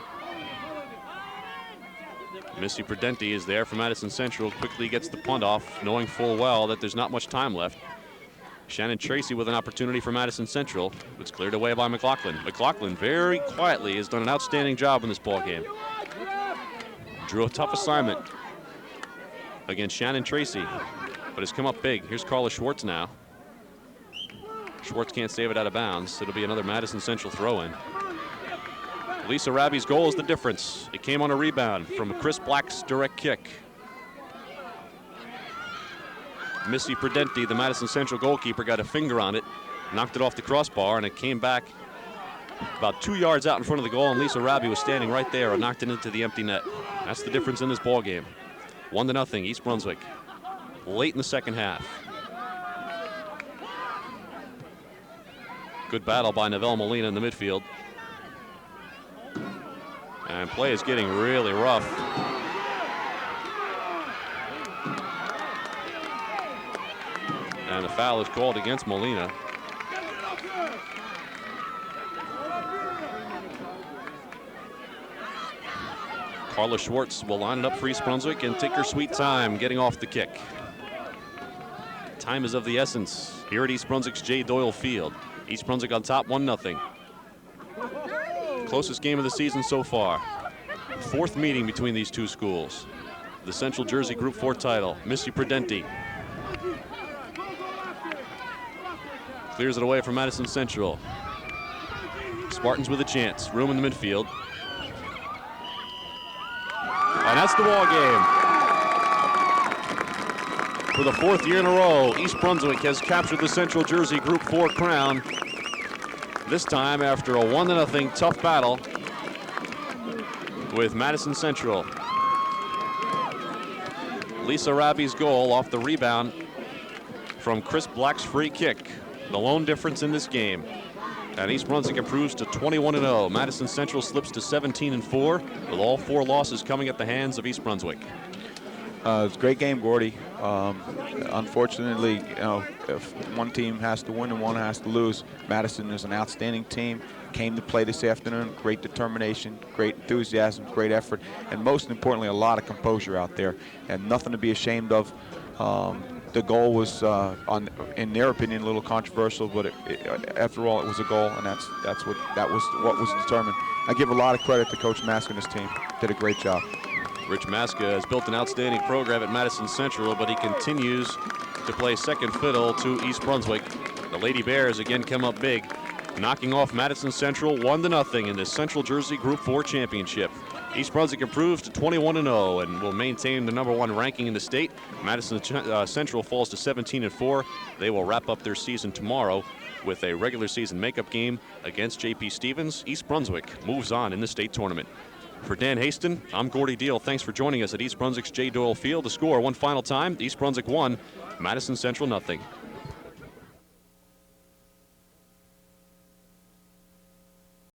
Missy Prudenti is there for Madison Central. Quickly gets the punt off, knowing full well that there's not much time left. Shannon Tracy with an opportunity for Madison Central. It's cleared away by McLaughlin. McLaughlin very quietly has done an outstanding job in this ball game. Drew a tough assignment against Shannon Tracy, but has come up big. Here's Carla Schwartz now. Schwartz can't save it out of bounds. It'll be another Madison Central throw-in. Lisa Raby's goal is the difference. It came on a rebound from Chris Black's direct kick. Missy Prudenti, the Madison Central goalkeeper, got a finger on it, knocked it off the crossbar, and it came back about 2 yards out in front of the goal, and Lisa Raby was standing right there and knocked it into the empty net. That's the difference in this ball game. 1-0 East Brunswick. Late in the second half. Good battle by Novelle Molina in the midfield. And play is getting really rough. And the foul is called against Molina. Carla Schwartz will line it up for East Brunswick and take her sweet time getting off the kick. Time is of the essence here at East Brunswick's J. Doyle Field. East Brunswick on top 1-0. Closest game of the season so far. Fourth meeting between these two schools. The Central Jersey Group 4 title. Missy Prudenti clears it away from Madison Central. Spartans with a chance. Room in the midfield. And that's the ball game. For the fourth year in a row, East Brunswick has captured the Central Jersey Group 4 crown. This time after a 1-0 tough battle with Madison Central. Lisa Raby's goal off the rebound from Chris Black's free kick. The lone difference in this game. And East Brunswick improves to 21-0. Madison Central slips to 17-4, with all 4 losses coming at the hands of East Brunswick. It's a great game, Gordy. Unfortunately, you know, if one team has to win and one has to lose, Madison is an outstanding team. Came to play this afternoon. Great determination, great enthusiasm, great effort, and most importantly, a lot of composure out there, and nothing to be ashamed of. The goal was, in their opinion, a little controversial, but after all, it was a goal, and that was what was determined. I give a lot of credit to Coach Maska and his team. Did a great job. Rich Maska has built an outstanding program at Madison Central, but he continues to play second fiddle to East Brunswick. The Lady Bears again come up big, knocking off Madison Central 1-0 in the Central Jersey Group 4 championship. East Brunswick improves to 21-0 and will maintain the #1 ranking in the state. Madison Central falls to 17-4. They will wrap up their season tomorrow with a regular season makeup game against J.P. Stevens. East Brunswick moves on in the state tournament. For Dan Haston, I'm Gordy Deal. Thanks for joining us at East Brunswick's J. Doyle Field. The score one final time, East Brunswick 1, Madison Central 0.